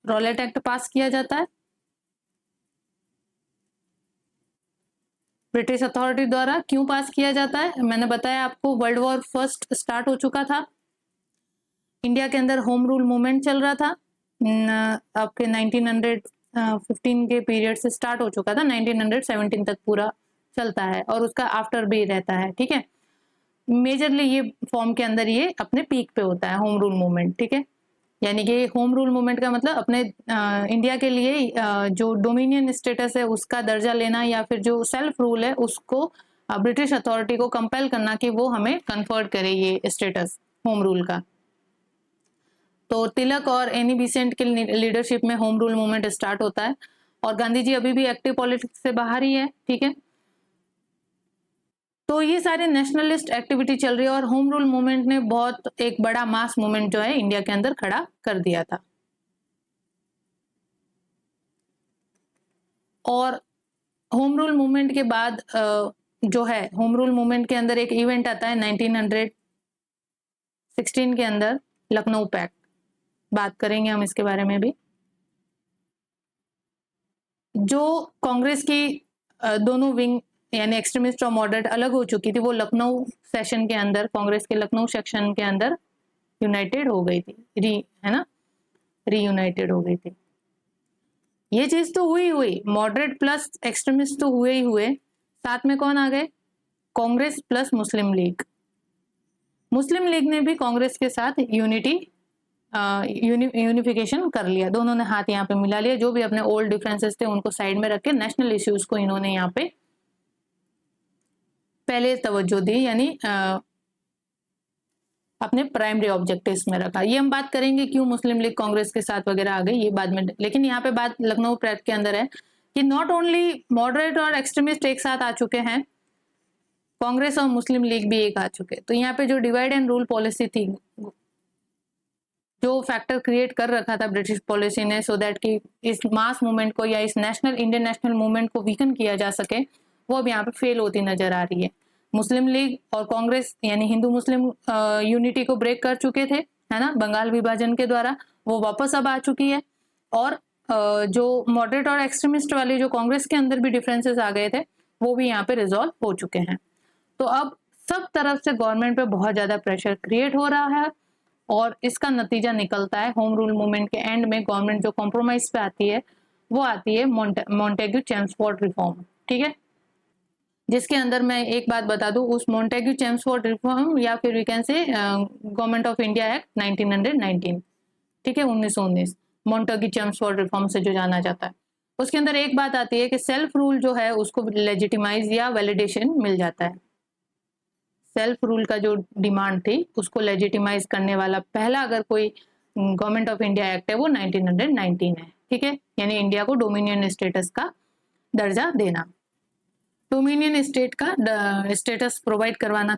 रॉलेट एक्ट पास किया जाता है ब्रिटिश अथॉरिटी द्वारा। क्यों पास किया जाता है? मैंने बताया आपको, वर्ल्ड वॉर फर्स्ट स्टार्ट हो चुका था, इंडिया के अंदर होम रूल मूवमेंट चल रहा था, आपके 1915 के पीरियड से स्टार्ट हो चुका था, 1917 तक पूरा चलता है और उसका आफ्टर भी रहता है। ठीक है, मेजरली ये फॉर्म के अंदर ये अपने पीक पे होता है होम रूल मूवमेंट। ठीक है, यानी कि होम रूल मूवमेंट का मतलब अपने इंडिया के लिए जो डोमिनियन स्टेटस है उसका दर्जा लेना, या फिर जो सेल्फ रूल है उसको ब्रिटिश अथॉरिटी को कंपेल करना कि वो हमें कन्फर्ड करे ये स्टेटस होम रूल का। तो तिलक और एनी बेसेंट के लीडरशिप में होम रूल मूवमेंट स्टार्ट होता है और गांधी जी अभी भी एक्टिव पॉलिटिक्स से बाहर ही है। ठीक है, तो ये सारे नेशनलिस्ट एक्टिविटी चल रही है और होम रूल मूवमेंट ने बहुत एक बड़ा मास मूवमेंट जो है इंडिया के अंदर खड़ा कर दिया था। और होम रूल मूवमेंट के बाद जो है होम रूल मूवमेंट के अंदर एक इवेंट आता है 1916 के अंदर, लखनऊ पैक्ट। बात करेंगे हम इसके बारे में भी। जो कांग्रेस की दोनों विंग यानी एक्सट्रीमिस्ट और मॉडरेट अलग हो चुकी थी, वो लखनऊ सेशन के अंदर, कांग्रेस के लखनऊ सेक्शन के अंदर यूनाइटेड हो गई थी, है ना, रीयूनाइटेड हो गई थी। ये चीज तो हुई मॉडरेट प्लस एक्सट्रीमिस्ट तो हुए ही हुए, साथ में कौन आ गए? कांग्रेस प्लस मुस्लिम लीग। मुस्लिम लीग ने भी कांग्रेस के साथ यूनिफिकेशन कर लिया, दोनों ने हाथ यहाँ पे मिला लिया, जो भी अपने ओल्ड डिफरेंसेस थे उनको साइड में रख के नेशनल इश्यूज को इन्होंने यहाँ पे पहले तवज्जो दी, यानी अपने प्राइमरी ऑब्जेक्टिव्स में रखा। ये हम बात करेंगे क्यों मुस्लिम लीग कांग्रेस के साथ वगैरह आ गई, ये बाद में। लेकिन यहाँ पे बात लखनऊ पैक्ट के अंदर है कि नॉट ओनली मॉडरेट और एक्सट्रीमिस्ट एक साथ आ चुके हैं, कांग्रेस और मुस्लिम लीग भी एक आ चुके। तो यहाँ पे जो डिवाइड एंड रूल पॉलिसी थी, जो फैक्टर क्रिएट कर रखा था ब्रिटिश पॉलिसी ने, सो दैट कि इस मास मूवमेंट को या इस नेशनल इंडियन नेशनल मूवमेंट को वीकन किया जा सके, वो अब यहाँ पे फेल होती नजर आ रही है। मुस्लिम लीग और कांग्रेस यानी हिंदू मुस्लिम यूनिटी को ब्रेक कर चुके थे, है ना, बंगाल विभाजन के द्वारा, वो वापस अब आ चुकी है। और जो मॉडरेट और एक्सट्रीमिस्ट वाले जो कांग्रेस के अंदर भी डिफरेंसेस आ गए थे, वो भी यहाँ पे रिजॉल्व हो चुके हैं। तो अब सब तरफ से गवर्नमेंट पे बहुत ज्यादा प्रेशर क्रिएट हो रहा है और इसका नतीजा निकलता है होम रूल मूवमेंट के एंड में गवर्नमेंट जो कॉम्प्रोमाइज पे आती है, वो आती है मॉन्टेग्यू चेम्सफोर्ड रिफॉर्म। ठीक है, जिसके अंदर मैं एक बात बता दूं, उस मॉन्टेग्यू चेम्सफोर्ड रिफॉर्म या फिर we can say government of India act 1919, ठीक है, 1919 मॉन्टेग्यू चेम्सफोर्ड रिफॉर्म से जो जाना जाता है, उसके अंदर एक बात आती है कि सेल्फ रूल जो है उसको लेजिटिमाइज या वैलिडेशन मिल जाता है। सेल्फ रूल का जो डिमांड थी उसको लेजिटिमाइज करने वाला पहला अगर कोई गवर्नमेंट ऑफ इंडिया एक्ट है वो 1919 है। ठीक है, यानी इंडिया को डोमिनियन स्टेटस का दर्जा देना, डोमिनियन स्टेट का स्टेटस प्रोवाइड करवाना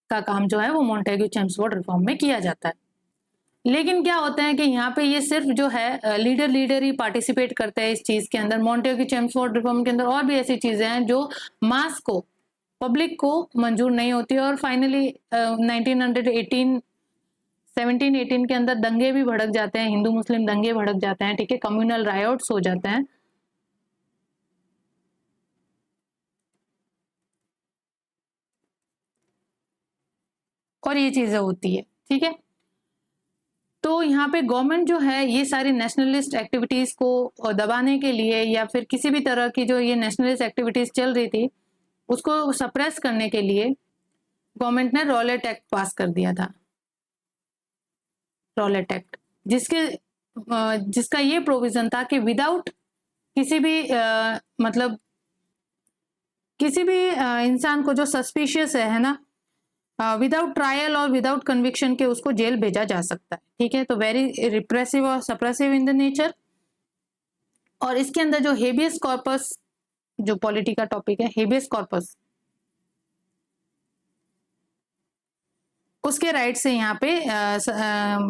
का काम जो है वो मॉन्टेग्यू चेम्सफोर्ड रिफॉर्म में किया जाता है। लेकिन क्या होता है कि यहाँ पे ये सिर्फ जो है लीडर ही पार्टिसिपेट करते हैं इस चीज के अंदर। मॉन्टेग्यू चेम्सफोर्ड रिफॉर्म के अंदर और भी ऐसी चीजें हैं जो मास को, पब्लिक को मंजूर नहीं होती और फाइनली 1718 के अंदर दंगे भी भड़क जाते हैं, हिंदू मुस्लिम दंगे भड़क जाते हैं। ठीक है, कम्युनल रायोट्स हो जाते हैं। और ये चीजें होती है। ठीक है, तो यहाँ पे गवर्नमेंट जो है ये सारी नेशनलिस्ट एक्टिविटीज को दबाने के लिए या फिर किसी भी तरह की जो ये नेशनलिस्ट एक्टिविटीज चल रही थी उसको सप्रेस करने के लिए गवर्नमेंट ने रॉलेट एक्ट पास कर दिया था। रॉलेट एक्ट जिसका ये प्रोविजन था कि विदाउट किसी भी मतलब किसी भी इंसान को जो सस्पिशियस है ना, विदाउट ट्रायल और विदाउट कन्विक्शन के उसको जेल भेजा जा सकता है। ठीक है, तो वेरी रिप्रेसिव और सप्रेसिव इन द नेचर। और इसके अंदर जो हेबियस कॉर्पस, जो पॉलिटी का टॉपिक है हेबियस कॉर्पस, उसके राइट से यहाँ पे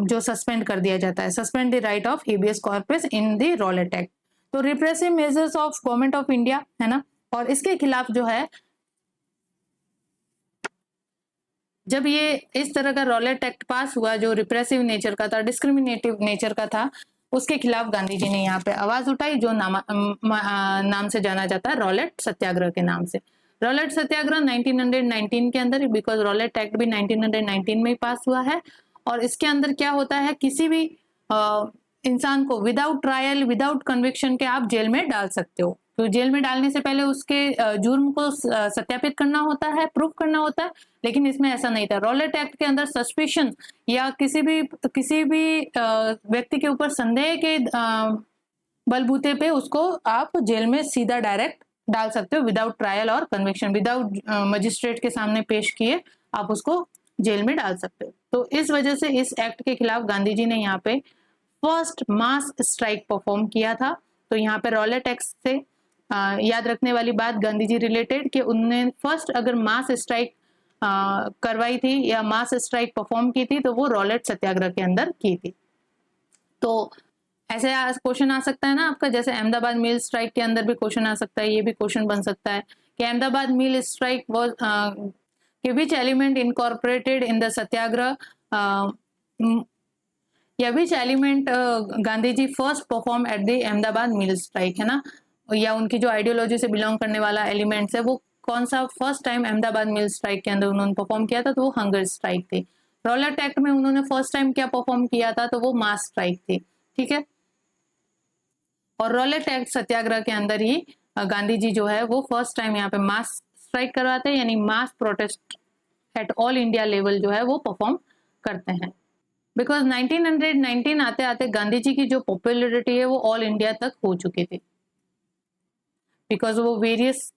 जो सस्पेंड कर दिया जाता है, suspend the right of habeas corpus in the Rowlatt act. तो repressive measures of government of India, है ना, और इसके खिलाफ जो है जब ये इस तरह का रॉलेट एक्ट पास हुआ जो रिप्रेसिव नेचर का था, डिस्क्रिमिनेटिव नेचर का था, उसके खिलाफ गांधी जी ने यहाँ पे आवाज उठाई, जो नाम से जाना जाता है रॉलेट सत्याग्रह के नाम से। रॉलेट सत्याग्रह 1919 के अंदर, बिकॉज रॉलेट एक्ट भी 1919 में ही पास हुआ है। और इसके अंदर क्या होता है, किसी भी इंसान को विदाउट ट्रायल, विदाउट कन्विक्शन के आप जेल में डाल सकते हो। तो जेल में डालने से पहले उसके जुर्म को सत्यापित करना होता है, प्रूफ करना होता है, लेकिन इसमें ऐसा नहीं था। रॉलेट एक्ट के अंदर सस्पिशन या किसी भी व्यक्ति के ऊपर संदेह के बलबूते पे उसको आप जेल में सीधा डायरेक्ट डाल सकते हो, विदाउट ट्रायल और कन्विक्शन, विदाउट मजिस्ट्रेट के सामने पेश किए आप उसको जेल में डाल सकते हो। तो इस वजह से इस एक्ट के खिलाफ गांधी जी ने यहाँ पे फर्स्ट मास स्ट्राइक परफॉर्म किया था। तो यहाँ पे रॉलेट एक्ट से याद रखने वाली बात गांधी जी रिलेटेड कि उन्होंने फर्स्ट अगर मास स्ट्राइक करवाई थी या मास स्ट्राइक परफॉर्म की थी तो वो रॉलेट सत्याग्रह के अंदर की थी। तो ऐसे क्वेश्चन आ सकता है ना आपका, जैसे अहमदाबाद मिल स्ट्राइक के अंदर भी क्वेश्चन आ सकता है, ये भी क्वेश्चन बन सकता है कि अहमदाबाद मिल स्ट्राइक वाज कि which element incorporated in the satyagraha, या which element Gandhi ji first perform at the Ahmedabad mill strike, है ना, या उनकी जो आइडियोलॉजी से बिलोंग करने वाला एलिमेंट्स है वो कौन सा first time Ahmedabad mill strike के अंदर उन्होंने परफॉर्म किया था, तो वो हंगर स्ट्राइक थी। रॉलेट एक्ट में उन्होंने फर्स्ट टाइम क्या परफॉर्म किया था, तो वो मास स्ट्राइक थी, ठीक है। और रॉलेट एक्ट सत्याग्रह के अंदर ही गांधी जी जो है वो फर्स्ट टाइम यहाँ पे मास स्ट्राइक करवाते हैं, यानी mass protest at all India level जो है वो परफॉर्म करते हैं। बिकॉज 1919 आते आते गांधी जी की जो पॉपुलरिटी है वो ऑल इंडिया तक हो चुकी थी, बिकॉज वो वेरियस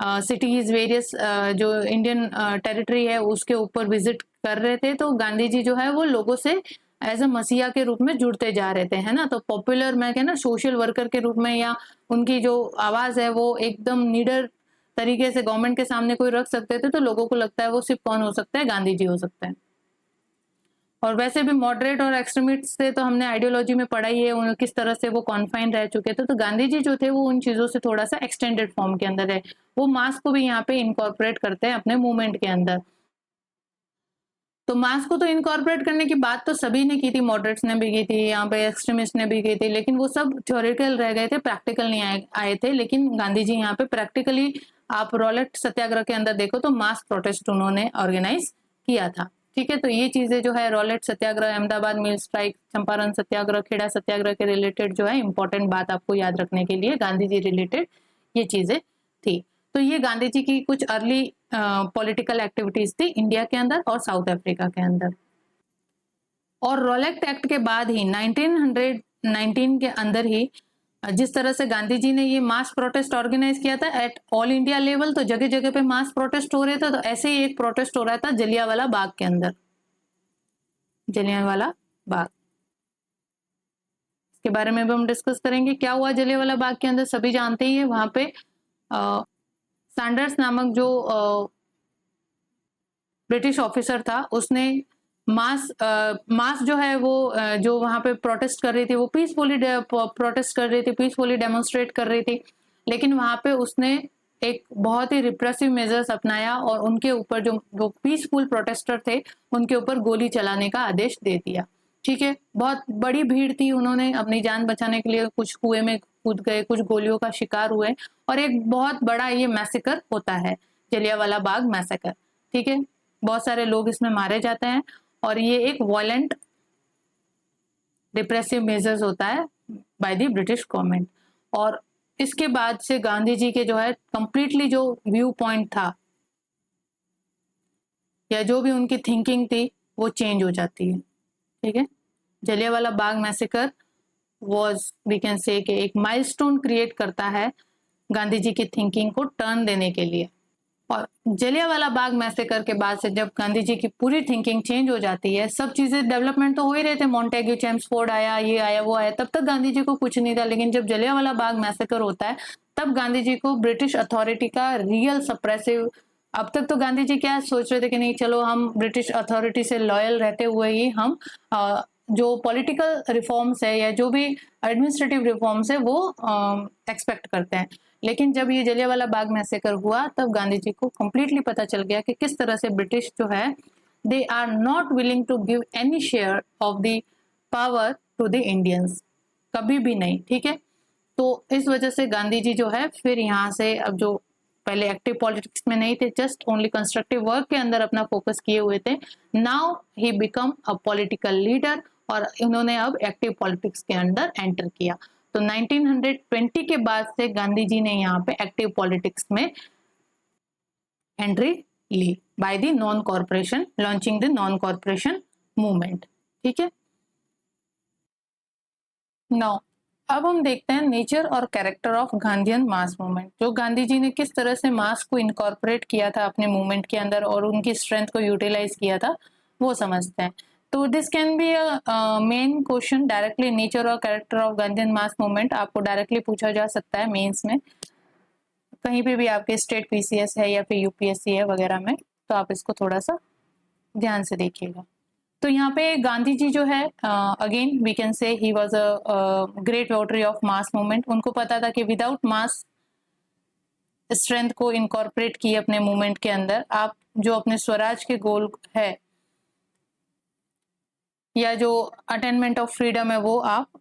सिटीज, वेरियस जो इंडियन टेरिटरी है उसके ऊपर विजिट कर रहे थे। तो गांधी जी जो है वो लोगों से एज अ मसीहा के रूप में जुड़ते जा रहे थे, है ना। तो पॉपुलर, मैं कहना सोशल वर्कर के रूप में, या उनकी जो आवाज है वो एकदम नीडर तरीके से गवर्नमेंट के सामने कोई रख सकते थे, तो लोगों को लगता है वो सिर्फ कौन हो सकता है, गांधी जी हो सकता है। और वैसे भी मॉडरेट और एक्सट्रीमिस्ट से तो हमने आइडियोलॉजी में पढ़ा ही है किस तरह से वो कॉन्फाइन रह चुके थे। तो गांधी जी जो थे वो उन चीजों से थोड़ा सा एक्सटेंडेड फॉर्म के अंदर है, वो मास को भी यहाँ पे इनकॉर्पोरेट करते हैं अपने मूवमेंट के अंदर। तो मास को तो इनकॉर्पोरेट करने की बात तो सभी ने की थी, मॉडरेट्स ने भी की थी, यहाँ पे एक्सट्रीमिस्ट ने भी की थी, लेकिन वो सब थ्योरेटिकल रह गए थे, प्रैक्टिकल नहीं आए थे। लेकिन गांधी जी यहाँ पे प्रैक्टिकली, आप रॉलेट सत्याग्रह के अंदर देखो तो मास प्रोटेस्ट उन्होंने ऑर्गेनाइज किया था, ठीक है। तो ये चीजें जो है रॉलेट सत्याग्रह, अहमदाबाद मिल स्ट्राइक, चंपारण सत्याग्रह, खेड़ा सत्याग्रह के रिलेटेड जो है इंपॉर्टेंट बात आपको याद रखने के लिए गांधी जी रिलेटेड ये चीजें थी। तो ये गांधी जी की कुछ अर्ली पॉलिटिकल एक्टिविटीज थी इंडिया के अंदर और साउथ अफ्रीका के अंदर। और रॉलेट एक्ट के बाद ही 1919 के अंदर ही जिस तरह से गांधी जी ने ये मास प्रोटेस्ट ऑर्गेनाइज किया था एट ऑल इंडिया लेवल, तो जगह जगह पे मास प्रोटेस्ट हो रहे थे, तो ऐसे ही एक प्रोटेस्ट हो रहा था जलियांवाला बाग के अंदर, जलियांवाला बाग, इसके बारे में भी हम डिस्कस करेंगे। क्या हुआ जलियांवाला बाग के अंदर, सभी जानते ही है। वहां पे सैंडर्स नामक जो ब्रिटिश ऑफिसर था, उसने मास जो है वो जो वहां पे प्रोटेस्ट कर रही थी वो पीसफुली प्रोटेस्ट कर रही थी, पीसफुली डेमोन्स्ट्रेट कर रही थी, लेकिन वहां पे उसने एक बहुत ही रिप्रेसिव मेजर्स अपनाया और उनके ऊपर जो पीसफुल प्रोटेस्टर थे उनके ऊपर गोली चलाने का आदेश दे दिया, ठीक है। बहुत बड़ी भीड़ थी, उन्होंने अपनी जान बचाने के लिए कुछ कुएं में कूद गए, कुछ गोलियों का शिकार हुए, और एक बहुत बड़ा ये मैसेकर होता है, जलियांवाला बाग मैसेकर, ठीक है। बहुत सारे लोग इसमें मारे जाते हैं और ये एक वायलेंट रिप्रेसिव मेजर्स होता है बाय द ब्रिटिश गवर्नमेंट। और इसके बाद से गांधी जी के जो है कंप्लीटली जो व्यू पॉइंट था या जो भी उनकी थिंकिंग थी वो चेंज हो जाती है, ठीक है। Jallianwala Bagh massacre was, we can say कि एक माइलस्टोन क्रिएट करता है गांधी जी की थिंकिंग को टर्न देने के लिए। और जलियांवाला बाग मैसेकर के बाद से जब गांधी जी की पूरी थिंकिंग चेंज हो जाती है, सब चीजें डेवलपमेंट तो हो ही रहे थे, मॉन्टेग्यू चेम्सफोर्ड आया, ये आया, वो आया, तब तक गांधी जी को कुछ नहीं था। लेकिन जब जलियांवाला बाग मैसेकर होता है तब गांधी जी को ब्रिटिश अथॉरिटी का रियल सप्रेसिव, अब तक तो गांधी जी क्या सोच रहे थे कि नहीं चलो हम ब्रिटिश अथॉरिटी से लॉयल रहते हुए ही हम जो पॉलिटिकल रिफॉर्म्स है या जो भी एडमिनिस्ट्रेटिव रिफॉर्म्स है वो एक्सपेक्ट करते हैं। लेकिन जब ये जलियांवाला बाग मैसेकर हुआ तब गांधी जी को कम्प्लीटली पता चल गया कि किस तरह से ब्रिटिश जो है they are not willing to give any share of the power to the Indians, कभी भी नहीं, ठीक है। तो इस वजह से गांधी जी जो है फिर यहाँ से, अब जो पहले एक्टिव पॉलिटिक्स में नहीं थे, जस्ट ओनली कंस्ट्रक्टिव वर्क के अंदर अपना फोकस किए हुए थे, now he become a political leader, और इन्होंने अब एक्टिव पॉलिटिक्स के अंदर एंटर किया। तो 1920 के बाद से गांधी जी ने यहाँ पे एक्टिव पॉलिटिक्स में एंट्री ली by the non corporation, launching the non corporation movement, ठीक है। नाउ अब हम देखते हैं नेचर और character of Gandhian mass movement, जो गांधी जी ने किस तरह से मास को इनकॉर्पोरेट किया था अपने मूवमेंट के अंदर और उनकी स्ट्रेंथ को यूटिलाइज किया था, वो समझते हैं। तो this can be a main question directly, nature और character of Gandhian mass movement आपको डायरेक्टली पूछा जा सकता है मेंस में, कहीं पे भी आपके स्टेट पीसीएस है या फिर यूपीएससी है वगैरह में, तो आप इसको थोड़ा सा ध्यान से देखिएगा। तो यहाँ पे गांधी जी जो है, again we can say he was a great votary of mass movement. उनको पता था कि विदाउट मास स्ट्रेंथ को इनकॉर्पोरेट किए अपने मूवमेंट के अंदर, आप जो अपने स्वराज के गोल है या जो अटेनमेंट ऑफ फ्रीडम है वो आप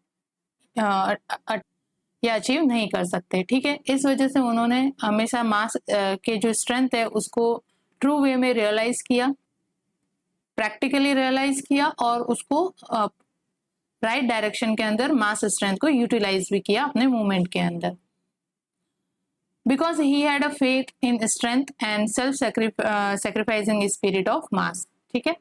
या अचीव नहीं कर सकते, ठीक है। इस वजह से उन्होंने हमेशा मास के जो स्ट्रेंथ है उसको ट्रू वे में रियलाइज किया, प्रैक्टिकली रियलाइज किया, और उसको राइट डायरेक्शन के अंदर मास स्ट्रेंथ को यूटिलाइज भी किया अपने मूवमेंट के अंदर, because he had a faith in strength and self sacrificing spirit of mass, ठीक है।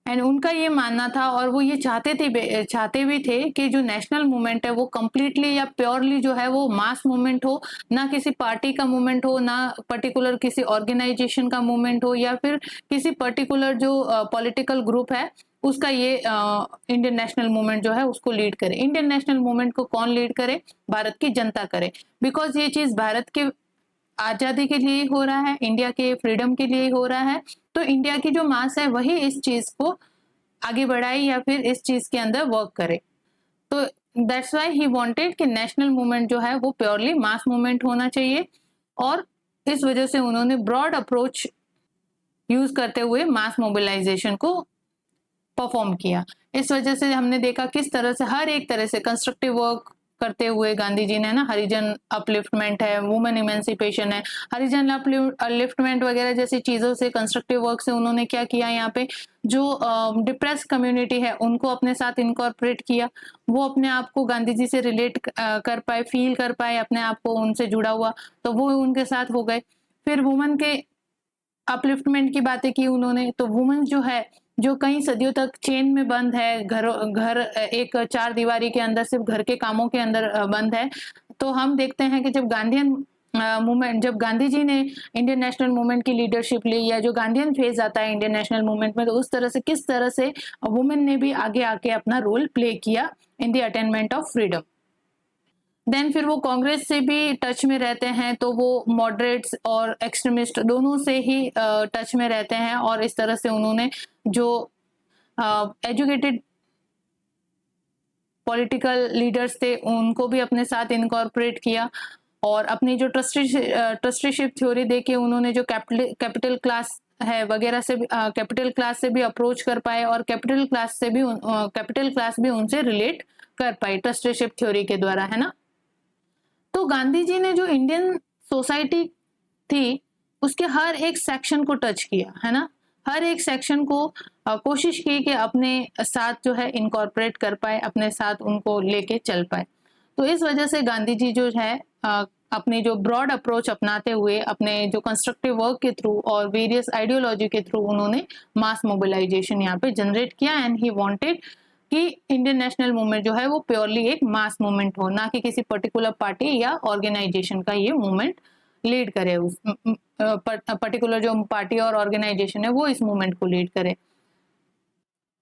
एंड उनका ये मानना था, और वो ये चाहते भी थे कि जो नेशनल मूवमेंट है वो कम्प्लीटली या प्योरली जो है वो मास मूवमेंट हो, ना किसी पार्टी का मूवमेंट हो, ना पर्टिकुलर किसी ऑर्गेनाइजेशन का मूवमेंट हो, या फिर किसी पर्टिकुलर जो पॉलिटिकल ग्रुप है उसका ये इंडियन नेशनल मूवमेंट जो है उसको लीड करे। इंडियन नेशनल मूवमेंट को कौन लीड करे? भारत की जनता करे, बिकॉज ये चीज भारत के आजादी के लिए हो रहा है, इंडिया के फ्रीडम के लिए हो रहा है। तो इंडिया की जो मास है वही इस चीज को आगे बढ़ाए या फिर इस चीज के अंदर वर्क करे। तो दैट्स व्हाई ही वांटेड कि नेशनल मूवमेंट जो है वो प्योरली मास मूवमेंट होना चाहिए, और इस वजह से उन्होंने ब्रॉड अप्रोच यूज करते हुए मास मोबिलाइजेशन को परफॉर्म किया। इस वजह से हमने देखा किस तरह से हर एक तरह से कंस्ट्रक्टिव वर्क करते हुए गांधी जी ने ना, हरिजन अपलिफ्टमेंट है, वुमेन इमेंसिपेशन है, हरिजन अपलिफ्टमेंट वगैरह जैसी चीजों से, कंस्ट्रक्टिव वर्क से उन्होंने क्या किया, यहाँ पे जो डिप्रेस कम्युनिटी है उनको अपने साथ इनकॉर्पोरेट किया, वो अपने आप को गांधी जी से रिलेट कर पाए, फील कर पाए अपने आप को उनसे जुड़ा हुआ, तो वो उनके साथ हो गए। फिर वुमेन के अपलिफ्टमेंट की बातें की उन्होंने, तो वुमेन जो है जो कई सदियों तक चेन में बंद है, घर एक चार दीवारी के अंदर सिर्फ घर के कामों के अंदर बंद है। तो हम देखते हैं कि जब गांधीयन मूवमेंट, जब गांधी जी ने इंडियन नेशनल मूवमेंट की लीडरशिप ली, या जो गांधीयन फेज आता है इंडियन नेशनल मूवमेंट में, तो उस तरह से किस तरह से वुमेन ने भी आगे आके अपना रोल प्ले किया in the attainment of freedom. Then फिर वो कांग्रेस से भी टच में रहते हैं, तो वो मॉडरेट्स और एक्सट्रीमिस्ट दोनों से ही टच में रहते हैं, और इस तरह से उन्होंने जो एजुकेटेड पॉलिटिकल लीडर्स थे उनको भी अपने साथ इनकॉर्पोरेट किया, और अपनी जो ट्रस्टीशिप थ्योरी देके उन्होंने जो कैपिटल क्लास है वगैरह से भी, कैपिटल क्लास से भी अप्रोच कर पाए, और कैपिटल क्लास भी उनसे रिलेट कर पाई ट्रस्टीशिप थ्योरी के द्वारा, है ना। तो गांधी जी ने जो इंडियन सोसाइटी थी उसके हर एक सेक्शन को टच किया, है ना, हर एक सेक्शन को कोशिश की कि अपने साथ जो है इनकॉर्पोरेट कर पाए, अपने साथ उनको लेके चल पाए। तो इस वजह से गांधी जी जो है अपनी जो ब्रॉड अप्रोच अपनाते हुए, अपने जो कंस्ट्रक्टिव वर्क के थ्रू और वेरियस आइडियोलॉजी के थ्रू उन्होंने मास मोबिलाइजेशन यहाँ पे जनरेट किया, एंड ही वांटेड कि इंडियन नेशनल मूवमेंट जो है वो प्योरली एक मास मूवमेंट हो, ना कि किसी पर्टिकुलर पार्टी या ऑर्गेनाइजेशन का ये मूवमेंट लीड करे, उस पर्टिकुलर जो पार्टी और ऑर्गेनाइजेशन है वो इस मूवमेंट को लीड करे।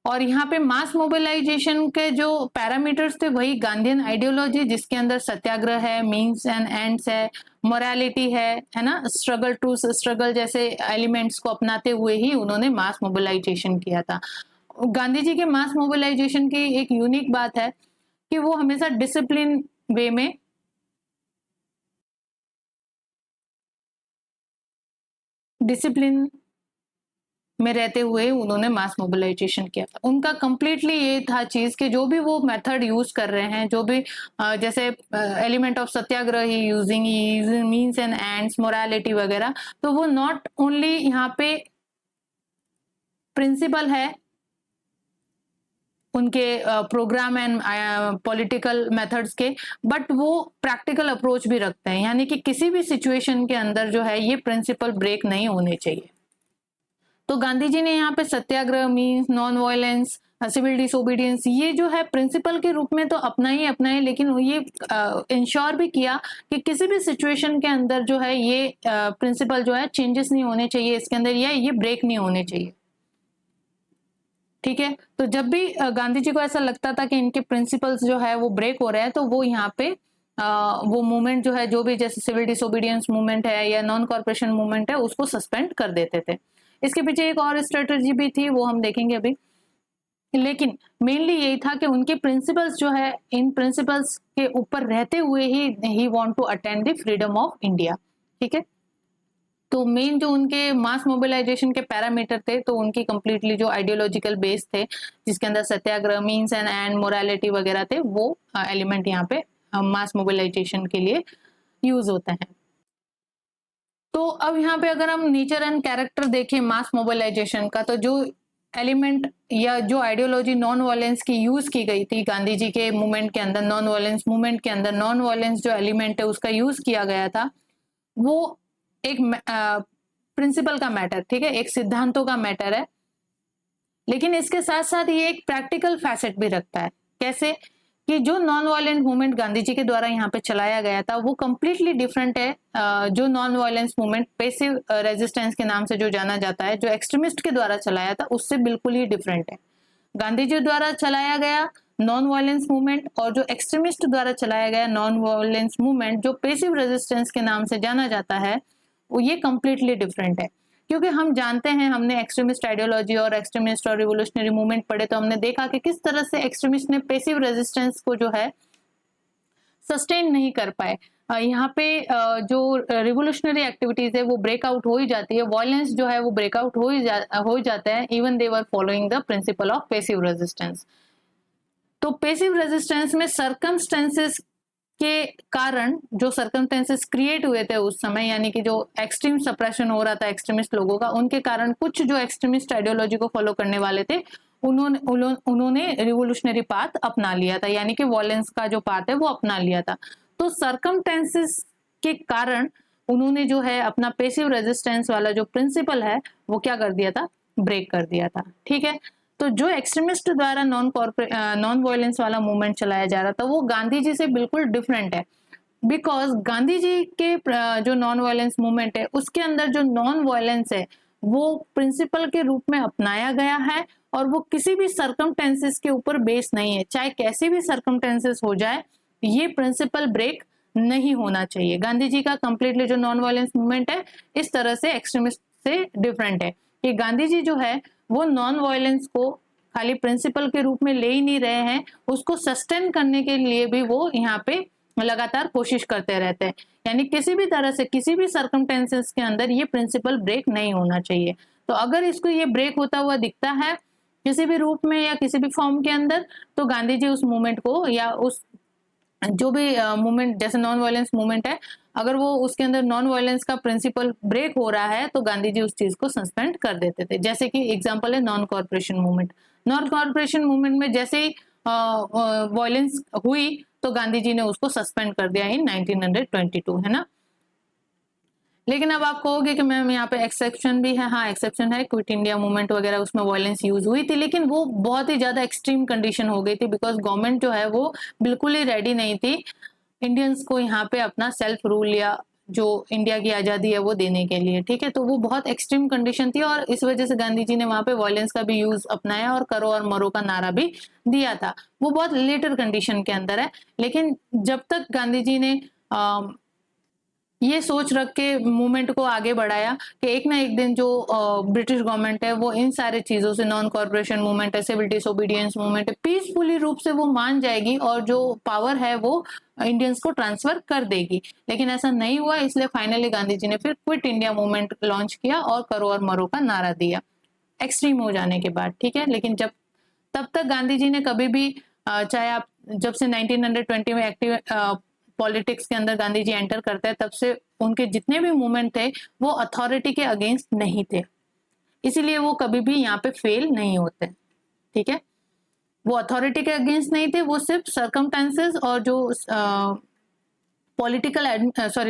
और यहाँ पे मास मोबिलाइजेशन के जो पैरामीटर्स थे वही गांधीयन आइडियोलॉजी, जिसके अंदर सत्याग्रह है, मीन्स एंड एंड्स है, मोरालिटी है ना, स्ट्रगल टू स्ट्रगल जैसे एलिमेंट्स को अपनाते हुए ही उन्होंने मास मोबिलाइजेशन किया था। गांधी जी के मास मोबिलाइजेशन की एक यूनिक बात है कि वो हमेशा डिसिप्लिन वे में डिसिप्लिन में रहते हुए उन्होंने मास मोबिलाइजेशन किया था। उनका कंप्लीटली ये था चीज कि जो भी वो मेथड यूज कर रहे हैं, जो भी जैसे element of Satyagraha he using means and ends, morality वगैरह, तो वो नॉट ओनली यहाँ पे प्रिंसिपल है उनके प्रोग्राम एंड पॉलिटिकल मेथड्स के, बट वो प्रैक्टिकल अप्रोच भी रखते हैं, यानी कि किसी भी सिचुएशन के अंदर जो है ये प्रिंसिपल ब्रेक नहीं होने चाहिए। तो गांधी जी ने यहाँ पे satyagraha means non violence, civil disobedience, ये जो है प्रिंसिपल के रूप में तो अपना ही लेकिन ये इंश्योर भी किया कि किसी भी सिचुएशन के अंदर जो है ये प्रिंसिपल जो है चेंजेस नहीं होने चाहिए इसके अंदर, या ये ब्रेक नहीं होने चाहिए। ठीक है, तो जब भी गांधी जी को ऐसा लगता था कि इनके प्रिंसिपल्स जो है वो ब्रेक हो रहे हैं, तो वो यहाँ पे वो मूवमेंट जो है, जो भी जैसे सिविल डिसोबीडियंस मूवमेंट है या नॉन कॉर्पोरेशन मूवमेंट है, उसको सस्पेंड कर देते थे। इसके पीछे एक और स्ट्रेटजी भी थी, वो हम देखेंगे अभी, लेकिन मेनली यही था कि उनके प्रिंसिपल्स जो है, इन प्रिंसिपल्स के ऊपर रहते हुए ही want to attend the freedom of India. ठीक है, तो मेन जो उनके मास मोबिलाइजेशन के पैरामीटर थे, तो उनकी कंप्लीटली जो आइडियोलॉजिकल बेस थे, जिसके अंदर सत्याग्रह मीन्स एंड मोरालिटी वगैरह थे, वो एलिमेंट यहाँ पे मास मोबिलाइजेशन के लिए यूज होते हैं। तो अब यहाँ पे अगर हम नेचर एंड कैरेक्टर देखें मास मोबिलाइजेशन का, तो जो एलिमेंट या जो आइडियोलॉजी नॉन वायलेंस की यूज की गई थी गांधी जी के मूवमेंट के अंदर, नॉन वायलेंस मूवमेंट के अंदर नॉन वायलेंस जो एलिमेंट है उसका यूज किया गया था, वो एक प्रिंसिपल का मैटर, ठीक है, एक सिद्धांतों का मैटर है, लेकिन इसके साथ साथ ये एक प्रैक्टिकल फैसेट भी रखता है। कैसे कि जो नॉन वायलेंट मूवमेंट गांधी जी के द्वारा यहाँ पे चलाया गया था, वो कंप्लीटली डिफरेंट है। जो non violence movement passive resistance के नाम से जो जाना जाता है, जो एक्सट्रीमिस्ट के द्वारा चलाया था, उससे बिल्कुल ही डिफरेंट है। गांधी जी द्वारा चलाया गया नॉन वायलेंस मूवमेंट और जो एक्सट्रीमिस्ट द्वारा चलाया गया नॉन वायलेंस मूवमेंट, जो पैसिव रेजिस्टेंस के नाम से जाना जाता है, वो ये कंप्लीटली डिफरेंट है। क्योंकि हम जानते हैं, हमने एक्सट्रीमिस्ट आइडियोलॉजी और एक्सट्रीमिस्ट और रिवोल्यूशनरी मूवमेंट पढ़े, तो हमने देखा कि किस तरह से एक्सट्रीमिस्ट ने पैसिव रेजिस्टेंस को जो है सस्टेन नहीं कर पाए। यहाँ पे जो रिवोल्यूशनरी एक्टिविटीज है वो ब्रेकआउट हो ही जाती है, वायलेंस जो है वो ब्रेकआउट हो ही जाता है, even they were following the principle of passive resistance. तो पैसिव रेजिस्टेंस में सर्कमस्टेंसेस के कारण जो सर्कमस्टेंसेस क्रिएट हुए थे उस समय, यानी कि जो एक्सट्रीम सप्रेशन हो रहा था एक्सट्रीमिस्ट लोगों का, उनके कारण कुछ जो एक्सट्रीमिस्ट आइडियोलॉजी को फॉलो करने वाले थे, उन्होंने रिवोल्यूशनरी पाथ अपना लिया था, यानी कि वॉयलेंस का जो पाथ है वो अपना लिया था। तो सर्कमस्टेंसेस के कारण उन्होंने जो है अपना पैसिव रेजिस्टेंस वाला जो प्रिंसिपल है वो क्या कर दिया था, ब्रेक कर दिया था। ठीक है, तो जो एक्सट्रीमिस्ट द्वारा नॉन वायलेंस वाला मूवमेंट चलाया जा रहा था, वो गांधी जी से बिल्कुल डिफरेंट है। बिकॉज गांधी जी के जो नॉन वायलेंस मूवमेंट है, उसके अंदर जो नॉन वायलेंस है वो प्रिंसिपल के रूप में अपनाया गया है, और वो किसी भी सर्कमटेंसेस के ऊपर बेस नहीं है। चाहे कैसे भी सर्कमटेंसेस हो जाए, ये प्रिंसिपल ब्रेक नहीं होना चाहिए। गांधी जी का कंप्लीटली जो नॉन वायलेंस मूवमेंट है इस तरह से एक्सट्रीमिस्ट से डिफरेंट है कि गांधी जी जो है वो नॉन वायलेंस को खाली प्रिंसिपल के रूप में ले ही नहीं रहे हैं, उसको सस्टेन करने के लिए भी वो यहाँ पे लगातार कोशिश करते रहते हैं। यानी किसी भी तरह से किसी भी सर्कमटेंसेस के अंदर ये प्रिंसिपल ब्रेक नहीं होना चाहिए। तो अगर इसको ये ब्रेक होता हुआ दिखता है किसी भी रूप में या किसी भी फॉर्म के अंदर, तो गांधी जी उस मूवमेंट को या उस जो भी मूवमेंट जैसे नॉन वायलेंस मूवमेंट है, अगर वो उसके अंदर नॉन वायलेंस का प्रिंसिपल ब्रेक हो रहा है, तो गांधी जी उस चीज को सस्पेंड कर देते थे। जैसे कि एग्जांपल है non corporation movement. Non corporation movement में जैसे ही वायलेंस हुई, तो गांधी जी ने उसको सस्पेंड कर दिया इन 1922, है ना। लेकिन अब आप कहोगे कि मैम यहाँ पे एक्सेप्शन भी है। हाँ, एक्सेप्शन है, क्विट इंडिया मूवमेंट वगैरह, उसमें वायलेंस यूज हुई थी, लेकिन वो बहुत ही ज्यादा एक्सट्रीम कंडीशन हो गई थी, बिकॉज गवर्नमेंट जो है वो बिल्कुल ही रेडी नहीं थी इंडियंस को यहाँ पे अपना सेल्फ रूल या जो इंडिया की आजादी है वो देने के लिए। ठीक है, तो वो बहुत एक्सट्रीम कंडीशन थी, और इस वजह से गांधी जी ने वहां पे वायलेंस का भी यूज अपनाया और करो और मरो का नारा भी दिया था। वो बहुत लेटर कंडीशन के अंदर है, लेकिन जब तक गांधी जी ने ये सोच रख के मूवमेंट को आगे बढ़ाया कि एक ना एक दिन जो ब्रिटिश गवर्नमेंट है वो इन सारे चीजों से, नॉन कॉर्पोरेशन मूवमेंट है, सिविल डिसोबीडियंस मूवमेंट है, पीसफुली रूप से वो मान जाएगी और जो पावर है वो इंडियंस को ट्रांसफर कर देगी। लेकिन ऐसा नहीं हुआ, इसलिए फाइनली गांधी जी ने फिर क्विट इंडिया मूवमेंट लॉन्च किया और करो और मरो का नारा दिया। एक्सट्रीम हो जाने के बाद, ठीक है। लेकिन तब तक गांधी जी ने कभी भी चाहे आप जब से 1920 में एक्टिव पॉलिटिक्स के अंदर गांधी जी एंटर करते हैं, तब से उनके जितने भी मूवमेंट थे वो अथॉरिटी के अगेंस्ट नहीं थे, इसीलिए वो कभी भी यहाँ पे फेल नहीं होते, ठीक है। वो अथॉरिटी के अगेंस्ट नहीं थे, वो सिर्फ सर्कमस्टेंसेस और जो पॉलिटिकल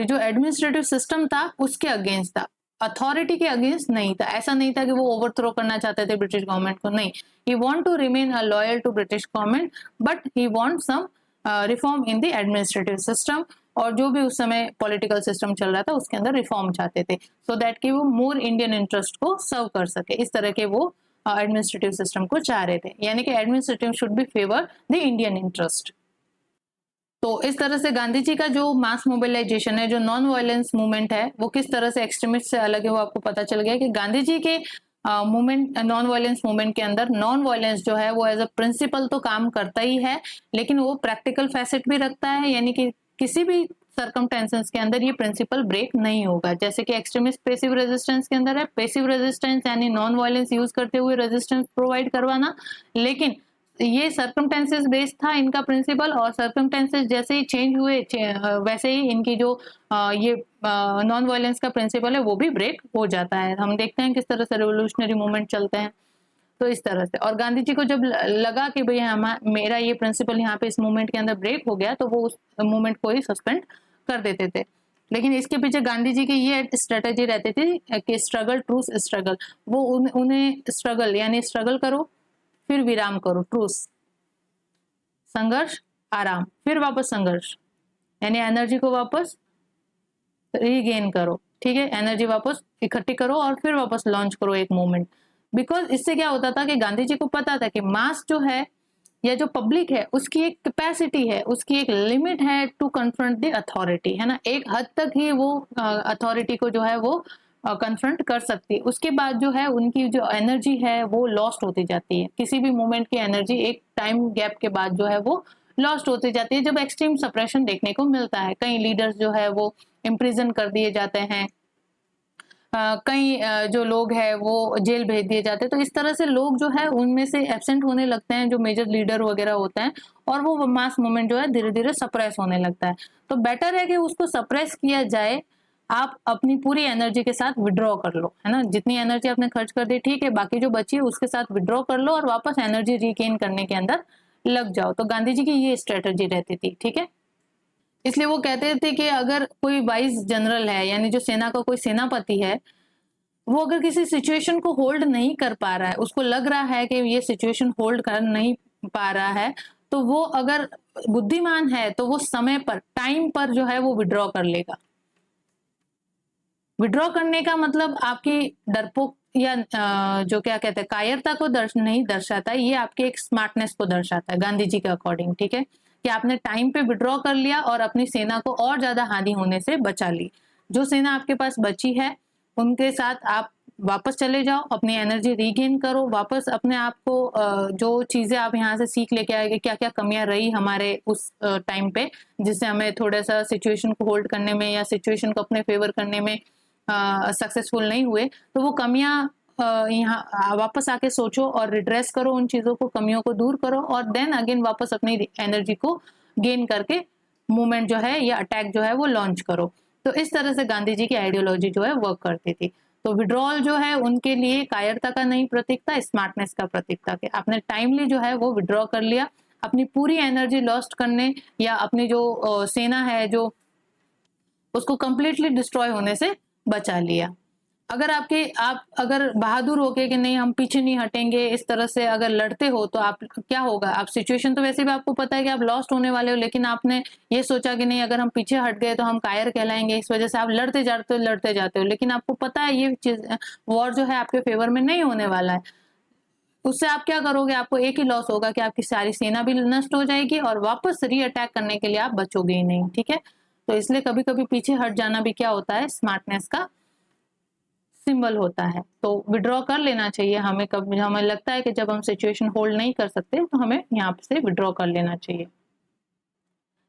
जो एडमिनिस्ट्रेटिव सिस्टम था उसके अगेंस्ट था, अथॉरिटी के अगेंस्ट नहीं था। ऐसा नहीं था कि वो ओवरथ्रो करना चाहते थे ब्रिटिश गवर्नमेंट को, नहीं। He want to remain a loyal to British government, but he want some reform in the administrative system, और जो भी उस समय पॉलिटिकल सिस्टम चल रहा था उसके अंदर रिफॉर्म चाहते थे, सो दैट कि वो मोर इंडियन इंटरेस्ट को सर्व कर सके। इस तरह के वो एडमिनिस्ट्रेटिव सिस्टम को चाह रहे थे, यानी कि administrative should be favour the Indian interest. तो इस तरह से गांधी जी का जो मास मोबिलाइजेशन है, जो नॉन वायलेंस मूवमेंट है, वो किस तरह से एक्सट्रीमिस्ट से अलग है, वो आपको पता चल गया कि गांधी जी के मूवमेंट, नॉन वायलेंस मूवमेंट के अंदर नॉन वायलेंस जो है वो एज अ प्रिंसिपल तो काम करता ही है, लेकिन वो प्रैक्टिकल फैसेट भी रखता है, यानी कि किसी भी सर्कमस्टेंसेस के अंदर ये प्रिंसिपल ब्रेक नहीं होगा। जैसे कि एक्सट्रीमिस्ट पैसिव रेजिस्टेंस के अंदर है, पैसिव रेजिस्टेंस यानी नॉन वायलेंस यूज करते हुए रेजिस्टेंस प्रोवाइड करवाना, लेकिन ये सर्कमस्टेंसेस बेस्ड था इनका प्रिंसिपल, और सर्कमस्टेंसेस जैसे ही चेंज हुए वैसे ही इनकी जो ये नॉन वायलेंस का प्रिंसिपल है वो भी ब्रेक हो जाता है। हम देखते हैं किस तरह से रेवोल्यूशनरी मूवमेंट चलते हैं, तो इस तरह से। और गांधी जी को जब लगा कि भाई मेरा ये प्रिंसिपल यहाँ पे इस मूवमेंट के अंदर ब्रेक हो गया, तो वो उस मूवमेंट को ही सस्पेंड कर देते थे। लेकिन इसके पीछे गांधी जी की ये स्ट्रेटेजी रहती थी कि स्ट्रगल ट्रूस स्ट्रगल, वो उन्हें स्ट्रगल यानी स्ट्रगल करो, फिर विराम करो, ट्रूस संघर्ष, आराम, फिर वापस संघर्ष, यानी एनर्जी को वापस रीगेन करो, ठीक है, एनर्जी वापस इकट्ठी करो और फिर वापस लॉन्च करो एक मूवमेंट। बिकॉज इससे क्या होता था कि गांधी जी को पता था कि मास जो है या जो पब्लिक है उसकी एक कैपेसिटी है, उसकी एक लिमिट है टू कन्फ्रंट द अथॉरिटी, है ना। एक हद तक ही वो अथॉरिटी को जो है वो कन्फ्रंट कर सकती है, उसके बाद जो है उनकी जो एनर्जी है वो लॉस्ट होती जाती है। किसी भी मूवमेंट की एनर्जी एक टाइम गैप के बाद जो है वो लॉस्ट होती जाती है, जब एक्सट्रीम सप्रेशन देखने को मिलता है। कई लीडर्स जो है वो इम्प्रिजन कर दिए जाते हैं, कई जो लोग हैं वो जेल भेज दिए जाते हैं, तो इस तरह से लोग जो है उनमें से एब्सेंट होने लगते हैं, जो मेजर लीडर वगैरह होते हैं, और वो मास मूवमेंट जो है धीरे धीरे सप्रेस होने लगता है। तो बेटर है कि उसको सप्रेस किया जाए, आप अपनी पूरी एनर्जी के साथ विड्रॉ कर लो, है ना। जितनी एनर्जी आपने खर्च कर दी ठीक है, बाकी जो बची है उसके साथ विड्रॉ कर लो और वापस एनर्जी रिगेन करने के अंदर लग जाओ। तो गांधी जी की ये स्ट्रेटेजी रहती थी, ठीक है। इसलिए वो कहते थे कि अगर कोई वाइस जनरल है, यानी जो सेना का कोई सेनापति है, वो अगर किसी सिचुएशन को होल्ड नहीं कर पा रहा है, उसको लग रहा है कि ये सिचुएशन होल्ड कर नहीं पा रहा है, तो वो अगर बुद्धिमान है तो वो समय पर, टाइम पर जो है वो विड्रॉ कर लेगा। विड्रॉ करने का मतलब आपकी डरपोक या जो क्या कहते हैं कायरता को नहीं दर्शाता है, ये आपके एक स्मार्टनेस को दर्शाता है गांधी जी के अकॉर्डिंग, ठीक है, कि आपने टाइम पे विड्रॉ कर लिया और अपनी सेना को और ज्यादा हानि होने से बचा ली। जो सेना आपके पास बची है उनके साथ आप वापस चले जाओ, अपनी एनर्जी रीगेन करो, वापस अपने आप को जो चीजें आप यहाँ से सीख लेके आए, क्या क्या कमियां रही हमारे उस टाइम पे जिससे हमें थोड़ा सा सिचुएशन को होल्ड करने में या सिचुएशन को अपने फेवर करने में सक्सेसफुल नहीं हुए, तो वो कमियां यहाँ वापस आके सोचो और रिड्रेस करो उन चीजों को, कमियों को दूर करो, और देन अगेन वापस अपनी एनर्जी को गेन करके मूवमेंट जो है या अटैक जो है वो लॉन्च करो। तो इस तरह से गांधी जी की आइडियोलॉजी जो है वर्क करती थी। तो विड्रॉल जो है उनके लिए कायरता का नहीं प्रतीक था, स्मार्टनेस का प्रतीक था कि आपने टाइमली जो है वो विड्रॉ कर लिया, अपनी पूरी एनर्जी लॉस्ट करने या अपनी जो सेना है जो उसको कंप्लीटली डिस्ट्रॉय होने से बचा लिया। अगर आप अगर बहादुर होके कि नहीं हम पीछे नहीं हटेंगे इस तरह से अगर लड़ते हो, तो आप क्या होगा, आप सिचुएशन तो वैसे भी आपको पता है कि आप लॉस्ट होने वाले हो, लेकिन आपने ये सोचा कि नहीं अगर हम पीछे हट गए तो हम कायर कहलाएंगे, इस वजह से आप लड़ते जाते हो, लेकिन आपको पता है ये चीज वॉर जो है आपके फेवर में नहीं होने वाला है। उससे आप क्या करोगे, आपको एक ही लॉस होगा कि आपकी सारी सेना भी नष्ट हो जाएगी और वापस री अटैक करने के लिए आप बचोगे ही नहीं, ठीक है। तो इसलिए कभी कभी पीछे हट जाना भी क्या होता है, स्मार्टनेस का सिंबल होता है। तो विड्रॉ कर लेना चाहिए हमें, कभी हमें लगता है कि जब हम सिचुएशन होल्ड नहीं कर सकते तो हमें यहाँ से विड्रॉ कर लेना चाहिए।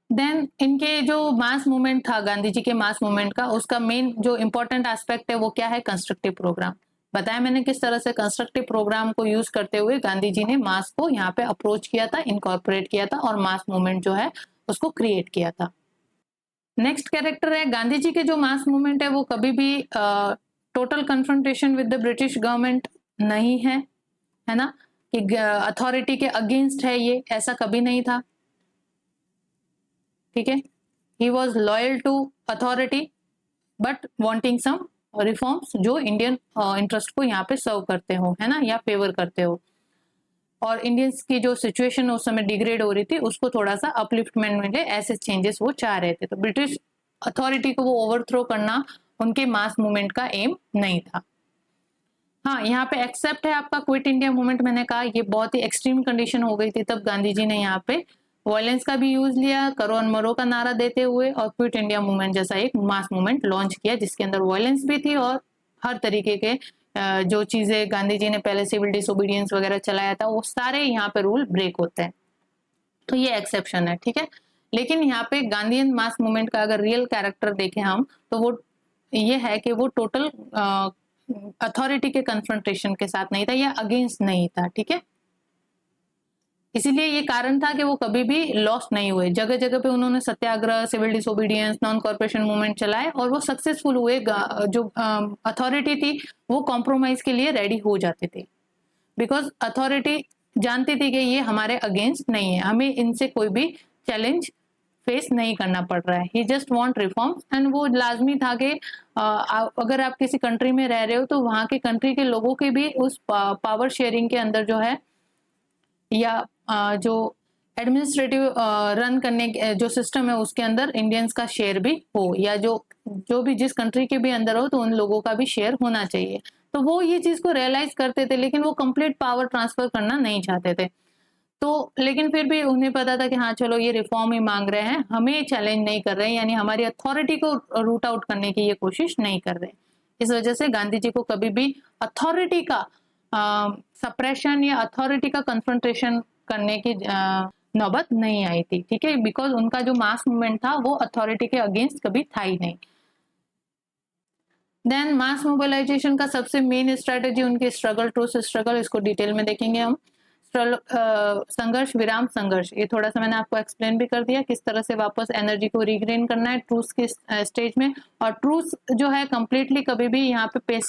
देन इनके जो मास मूवमेंट था, गांधी जी के मास मूवमेंट का, उसका मेन जो इंपॉर्टेंट एस्पेक्ट है वो क्या है, कंस्ट्रक्टिव प्रोग्राम। बताया मैंने किस तरह से कंस्ट्रक्टिव प्रोग्राम को यूज करते हुए गांधी जी ने मास को यहाँ पे अप्रोच किया था, इनकॉर्पोरेट किया था और मास मूवमेंट जो है उसको क्रिएट किया था। नेक्स्ट कैरेक्टर है गांधी जी के जो मास मूवमेंट है वो कभी भी total confrontation with the British government नहीं है ना, कि अथॉरिटी के अगेंस्ट है, ये ऐसा कभी नहीं था। ठीक है, he was loyal to authority but wanting some reforms जो इंडियन इंटरेस्ट को यहाँ पे सर्व करते हो, है ना, या फेवर करते हो, और इंडियंस की जो सिचुएशन उस समय डिग्रेड हो रही थी उसको थोड़ा सा अपलिफ्टमेंट मिले, ऐसे चेंजेस वो चाह रहे थे। तो ब्रिटिश अथॉरिटी को वो ओवरथ्रो करना उनके मास मूवमेंट का एम नहीं था। हाँ, यहाँ पे एक्सेप्ट है आपका क्विट इंडिया मूवमेंट। मैंने कहा ये बहुत ही एक्सट्रीम कंडीशन हो गई थी, तब गांधी जी ने यहाँ पे वायलेंस का भी यूज लिया, करो और मरो का नारा देते हुए, और क्विट इंडिया मूवमेंट जैसा एक मास मूवमेंट लॉन्च किया जिसके अंदर वायलेंस भी थी और हर तरीके के जो चीजें गांधी जी ने पहले सिविल डिसोबीडियंस वगैरह चलाया था वो सारे यहाँ पे रूल ब्रेक होते हैं। तो ये एक्सेप्शन है, ठीक है। लेकिन यहाँ पे गांधीयन मास मूवमेंट का अगर रियल कैरेक्टर देखें हम तो वो ये है कि वो टोटल अथॉरिटी के कन्फ्रंटेशन के साथ नहीं था या अगेंस्ट नहीं था, ठीक है। इसीलिए ये कारण था कि वो कभी भी लॉस्ट नहीं हुए। जगह जगह पे उन्होंने satyagraha, civil disobedience, non corporation movement चलाए और वो सक्सेसफुल हुए। जो अथॉरिटी थी वो कॉम्प्रोमाइज के लिए रेडी हो जाते थे, बिकॉज अथॉरिटी जानती थी कि ये हमारे अगेंस्ट नहीं है, हमें इनसे कोई भी चैलेंज फेस नहीं करना पड़ रहा है। ही जस्ट वांट रिफॉर्म्स, एंड वो लाजमी था कि अगर आप किसी कंट्री में रह रहे हो तो वहां के कंट्री के लोगों के भी उस पावर शेयरिंग के अंदर जो है, या जो एडमिनिस्ट्रेटिव रन करने जो सिस्टम है उसके अंदर इंडियंस का शेयर भी हो, या जो भी जिस कंट्री के भी अंदर हो तो उन लोगों का भी शेयर होना चाहिए। तो वो ये चीज को रियलाइज करते थे, लेकिन वो कंप्लीट पावर ट्रांसफर करना नहीं चाहते थे। तो लेकिन फिर भी उन्हें पता था कि हाँ चलो ये रिफॉर्म ही मांग रहे हैं, हमें चैलेंज नहीं कर रहे हैं, यानी हमारी अथॉरिटी को रूट आउट करने की ये कोशिश नहीं कर रहे। इस वजह से गांधी जी को कभी भी अथॉरिटी का सप्रेशन या अथॉरिटी का कन्फ्रंटेशन करने की नौबत नहीं आई थी, ठीक है, बिकॉज उनका जो मास मूवमेंट था वो अथॉरिटी के अगेंस्ट कभी था ही नहीं। देन मास मोबिलाइजेशन का सबसे मेन स्ट्रेटेजी उनकी स्ट्रगल ट्रूथ स्ट्रगल, इसको डिटेल में देखेंगे हम। संघर्ष विराम संघर्ष, ये थोड़ा सा मैंने आपको एक्सप्लेन भी कर दिया किस तरह से वापस एनर्जी को रिग्रेन करना है ट्रूथ की स्टेज में। और ट्रूथ जो है कंप्लीटली कभी भी यहाँ पे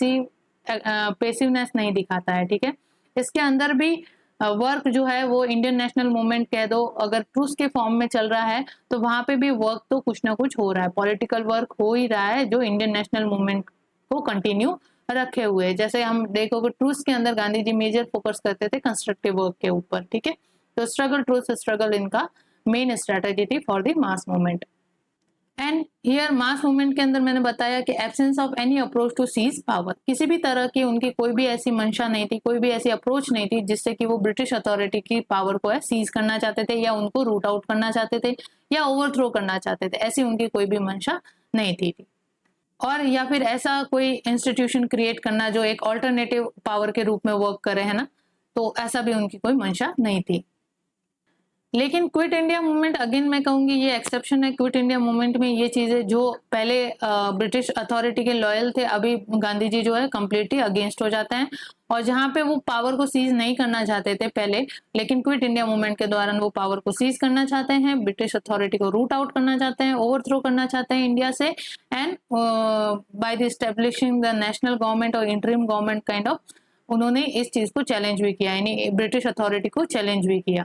पेसिवनेस नहीं दिखाता है, ठीक है। इसके अंदर भी वर्क जो है वो इंडियन नेशनल मूवमेंट कह दो, अगर ट्रूथ के फॉर्म में चल रहा है तो वहां पे भी वर्क तो कुछ ना कुछ हो रहा है, पॉलिटिकल वर्क हो ही रहा है जो इंडियन नेशनल मूवमेंट को कंटिन्यू रखे हुए। जैसे हम देखोगे ट्रूथ के अंदर गांधी जी मेजर फोकस करते थे कंस्ट्रक्टिव वर्क के ऊपर, ठीक है। तो स्ट्रगल ट्रूथ स्ट्रगल इनका मेन स्ट्रेटेजी थी for the mass movement. And here mass movement के अंदर मैंने बताया कि absence of any approach to seize power, किसी भी तरह की उनकी कोई भी ऐसी मंशा नहीं थी, कोई भी ऐसी अप्रोच नहीं थी जिससे कि वो ब्रिटिश अथॉरिटी की पावर को है सीज करना चाहते थे या उनको रूट आउट करना चाहते थे या ओवरथ्रो करना चाहते थे, ऐसी उनकी कोई भी मंशा नहीं थी। और या फिर ऐसा कोई इंस्टीट्यूशन क्रिएट करना जो एक ऑल्टरनेटिव पावर के रूप में वर्क करे, है ना, तो ऐसा भी उनकी कोई मंशा नहीं थी। लेकिन क्विट इंडिया मूवमेंट, अगेन मैं कहूंगी ये एक्सेप्शन है। क्विट इंडिया मूवमेंट में ये चीजें जो पहले ब्रिटिश अथॉरिटी के लॉयल थे, अभी गांधी जी जो है कंप्लीटली अगेंस्ट हो जाते हैं, और जहां पे वो पावर को सीज नहीं करना चाहते थे पहले, लेकिन क्विट इंडिया मूवमेंट के दौरान वो पावर को सीज करना चाहते हैं, ब्रिटिश अथॉरिटी को रूट आउट करना चाहते हैं, ओवरथ्रो करना चाहते हैं इंडिया से, and by the establishing the national government और इंटरिम गवर्नमेंट काइंड ऑफ, उन्होंने इस चीज को चैलेंज भी किया, यानी ब्रिटिश अथॉरिटी को चैलेंज भी किया।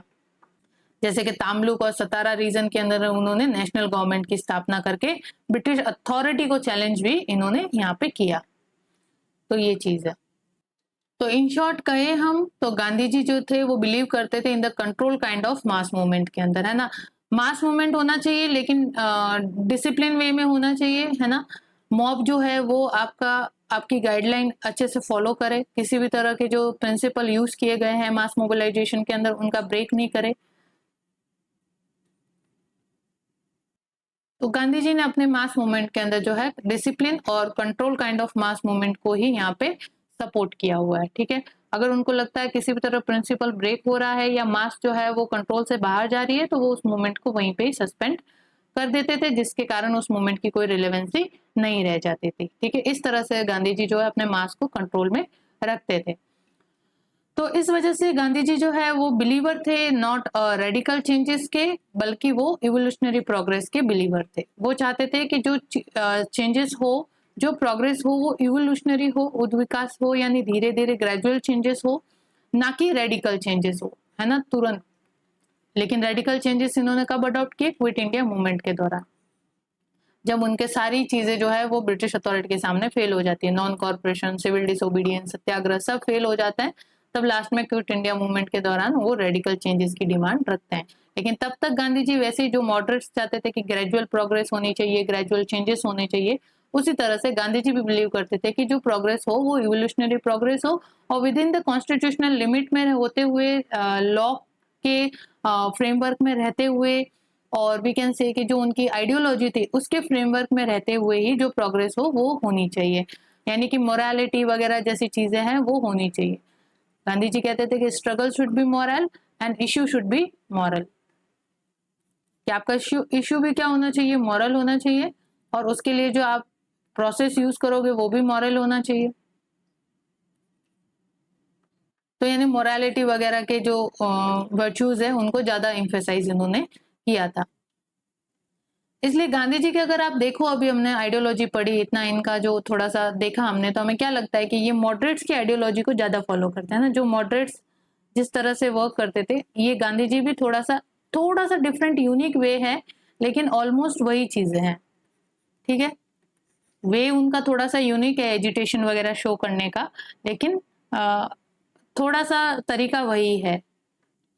जैसे कि तामलुक और सतारा रीजन के अंदर उन्होंने नेशनल गवर्नमेंट की स्थापना करके ब्रिटिश अथॉरिटी को चैलेंज भी इन्होंने यहाँ पे किया। तो ये चीज है। तो इन शॉर्ट कहे हम तो गांधी जी जो थे वो बिलीव करते थे इन the control kind of mass movement के अंदर, है ना। मास मूवमेंट होना चाहिए लेकिन डिसिप्लिन वे में होना चाहिए, है ना। मॉब जो है वो आपकी गाइडलाइन अच्छे से फॉलो करे, किसी भी तरह के जो प्रिंसिपल यूज किए गए हैं मास मोबिलाइजेशन के अंदर उनका ब्रेक नहीं करे। तो गांधी जी ने अपने मास मूवमेंट के अंदर जो है डिसिप्लिन और control kind of mass movement को ही यहाँ पे सपोर्ट किया हुआ है, ठीक है। अगर उनको लगता है किसी भी तरह प्रिंसिपल ब्रेक हो रहा है या मास जो है वो कंट्रोल से बाहर जा रही है तो वो उस मूवमेंट को वहीं पे ही सस्पेंड कर देते थे, जिसके कारण उस मूवमेंट की कोई रिलेवेंसी नहीं रह जाती थी, ठीक है। इस तरह से गांधी जी जो है अपने मास को कंट्रोल में रखते थे। तो इस वजह से गांधी जी जो है वो बिलीवर थे नॉट रेडिकल चेंजेस के, बल्कि वो इवोल्यूशनरी प्रोग्रेस के बिलीवर थे। वो चाहते थे कि जो चेंजेस हो, जो प्रोग्रेस हो वो इवोल्यूशनरी हो, उद्विकास हो, यानी धीरे धीरे ग्रेजुअल चेंजेस हो, ना कि रेडिकल चेंजेस हो, है ना, तुरंत। लेकिन रेडिकल चेंजेस इन्होंने कब अडॉप्ट किए? क्विट इंडिया मूवमेंट के दौरान, जब उनके सारी चीजें जो है वो ब्रिटिश अथॉरिटी के सामने फेल हो जाती है, नॉन कॉर्पोरेशन, सिविल डिसोबीडियंस, सत्याग्रह, सब फेल हो जाता है। तब लास्ट में क्विट इंडिया मूवमेंट के दौरान वो रेडिकल चेंजेस की डिमांड रखते हैं। लेकिन तब तक गांधी जी वैसे ही जो मॉडरेट्स चाहते थे कि ग्रेजुअल प्रोग्रेस होनी चाहिए, ग्रेजुअल चेंजेस होने चाहिए, उसी तरह से गांधी जी भी बिलीव करते थे कि जो प्रोग्रेस हो वो इवोल्यूशनरी प्रोग्रेस हो, और within the constitutional limit में होते हुए, लॉ के फ्रेमवर्क में रहते हुए, और वी कैन से कि जो उनकी आइडियोलॉजी थी उसके फ्रेमवर्क में रहते हुए ही जो प्रोग्रेस हो वो होनी चाहिए, यानी कि मोरालिटी वगैरह जैसी चीजें हैं वो होनी चाहिए। गांधी जी कहते थे कि struggle should be moral and issue should be moral, कि आपका इश्यू भी क्या होना चाहिए? मॉरल होना चाहिए, और उसके लिए जो आप प्रोसेस यूज करोगे वो भी मॉरल होना चाहिए। तो यानी मोरालिटी वगैरह के जो वर्च्यूज है उनको ज्यादा इम्फेसाइज इन्होंने किया था। इसलिए गांधी जी के अगर आप देखो, अभी हमने आइडियोलॉजी पढ़ी, इतना इनका जो थोड़ा सा देखा हमने, तो हमें क्या लगता है कि ये मॉडरेट्स की आइडियोलॉजी को ज्यादा फॉलो करते हैं ना। जो मॉडरेट्स जिस तरह से वर्क करते थे, ये गांधी जी भी थोड़ा सा डिफरेंट यूनिक वे है, लेकिन ऑलमोस्ट वही चीजें हैं, ठीक है। वे उनका थोड़ा सा यूनिक है एजिटेशन वगैरह शो करने का, लेकिन थोड़ा सा तरीका वही है,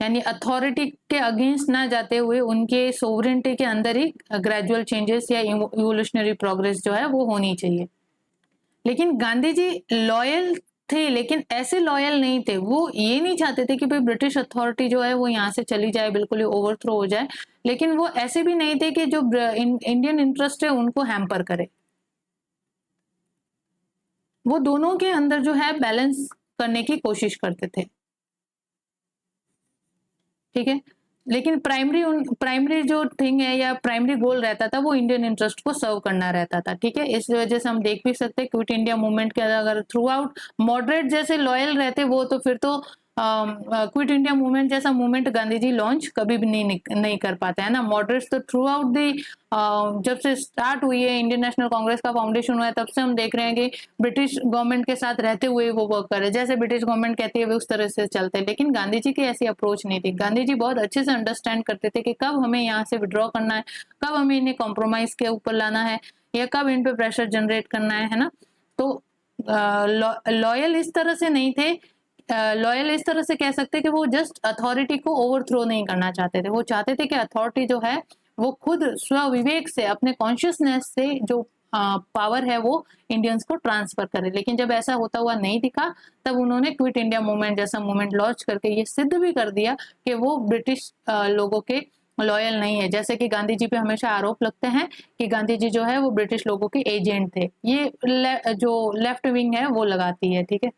यानी अथॉरिटी के अगेंस्ट ना जाते हुए उनके सोवरेंटी के अंदर ही ग्रेजुअल चेंजेस या इवोल्यूशनरी प्रोग्रेस जो है वो होनी चाहिए। लेकिन गांधी जी लॉयल थे, लेकिन ऐसे लॉयल नहीं थे। वो ये नहीं चाहते थे कि भाई ब्रिटिश अथॉरिटी जो है वो यहाँ से चली जाए, बिल्कुल ही ओवरथ्रो हो जाए, लेकिन वो ऐसे भी नहीं थे कि जो इंडियन इंटरेस्ट है उनको हैम्पर करे। वो दोनों के अंदर जो है बैलेंस करने की कोशिश करते थे, ठीक है। लेकिन प्राइमरी जो थिंग है या प्राइमरी गोल रहता था वो इंडियन इंटरेस्ट को सर्व करना रहता था, ठीक है। इस वजह से हम देख भी सकते हैं क्विट इंडिया मूवमेंट के अगर थ्रू आउट मॉडरेट जैसे लॉयल रहते वो, तो फिर तो क्विट इंडिया मूवमेंट जैसा मूवमेंट गांधी जी लॉन्च कभी भी नहीं कर पाते है ना। मॉडरेट्स तो थ्रू आउट दी, जब से स्टार्ट हुई है इंडियन नेशनल कांग्रेस का फाउंडेशन हुआ है, तब से हम देख रहे हैं कि ब्रिटिश गवर्नमेंट के साथ रहते हुए वो वर्क कर रहे हैं, जैसे ब्रिटिश गवर्नमेंट कहती है वे उस तरह से चलते हैं। लेकिन गांधी जी की ऐसी अप्रोच नहीं थी। गांधी जी बहुत अच्छे से अंडरस्टैंड करते थे कि कब हमें यहाँ से विड्रॉ करना है, कब हमें इन्हें कॉम्प्रोमाइज के ऊपर लाना है, या कब इन पे प्रेशर जनरेट करना है ना। तो लॉयल इस तरह से नहीं थे, लॉयल इस तरह से कह सकते कि वो जस्ट अथॉरिटी को ओवरथ्रो नहीं करना चाहते थे। वो चाहते थे कि अथॉरिटी जो है वो खुद स्वविवेक से, अपने कॉन्शियसनेस से जो पावर है वो इंडियंस को ट्रांसफर करे। लेकिन जब ऐसा होता हुआ नहीं दिखा, तब उन्होंने क्विट इंडिया मूवमेंट जैसा मूवमेंट लॉन्च करके ये सिद्ध भी कर दिया कि वो ब्रिटिश लोगों के लॉयल नहीं है। जैसे कि गांधी जी पे हमेशा आरोप लगते हैं कि गांधी जी जो है वो ब्रिटिश लोगों के एजेंट थे, ये जो लेफ्ट विंग है वो लगाती है, ठीक है।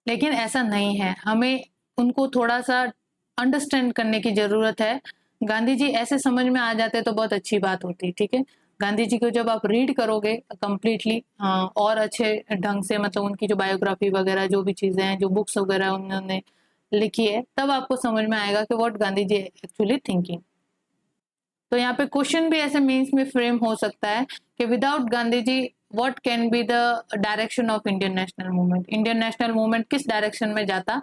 लेकिन ऐसा नहीं है, हमें उनको थोड़ा सा अंडरस्टैंड करने की जरूरत है। गांधी जी ऐसे समझ में आ जाते तो बहुत अच्छी बात होती, ठीक है। गांधी जी को जब आप रीड करोगे कंप्लीटली और अच्छे ढंग से, मतलब उनकी जो बायोग्राफी वगैरह जो भी चीजें हैं, जो बुक्स वगैरह उन्होंने लिखी है, तब आपको समझ में आएगा कि what Gandhi ji actually thinking. तो यहाँ पे क्वेश्चन भी ऐसे मीन्स में फ्रेम हो सकता है कि without Gandhi ji what can be the direction of Indian national movement. Indian national movement किस डायरेक्शन में जाता,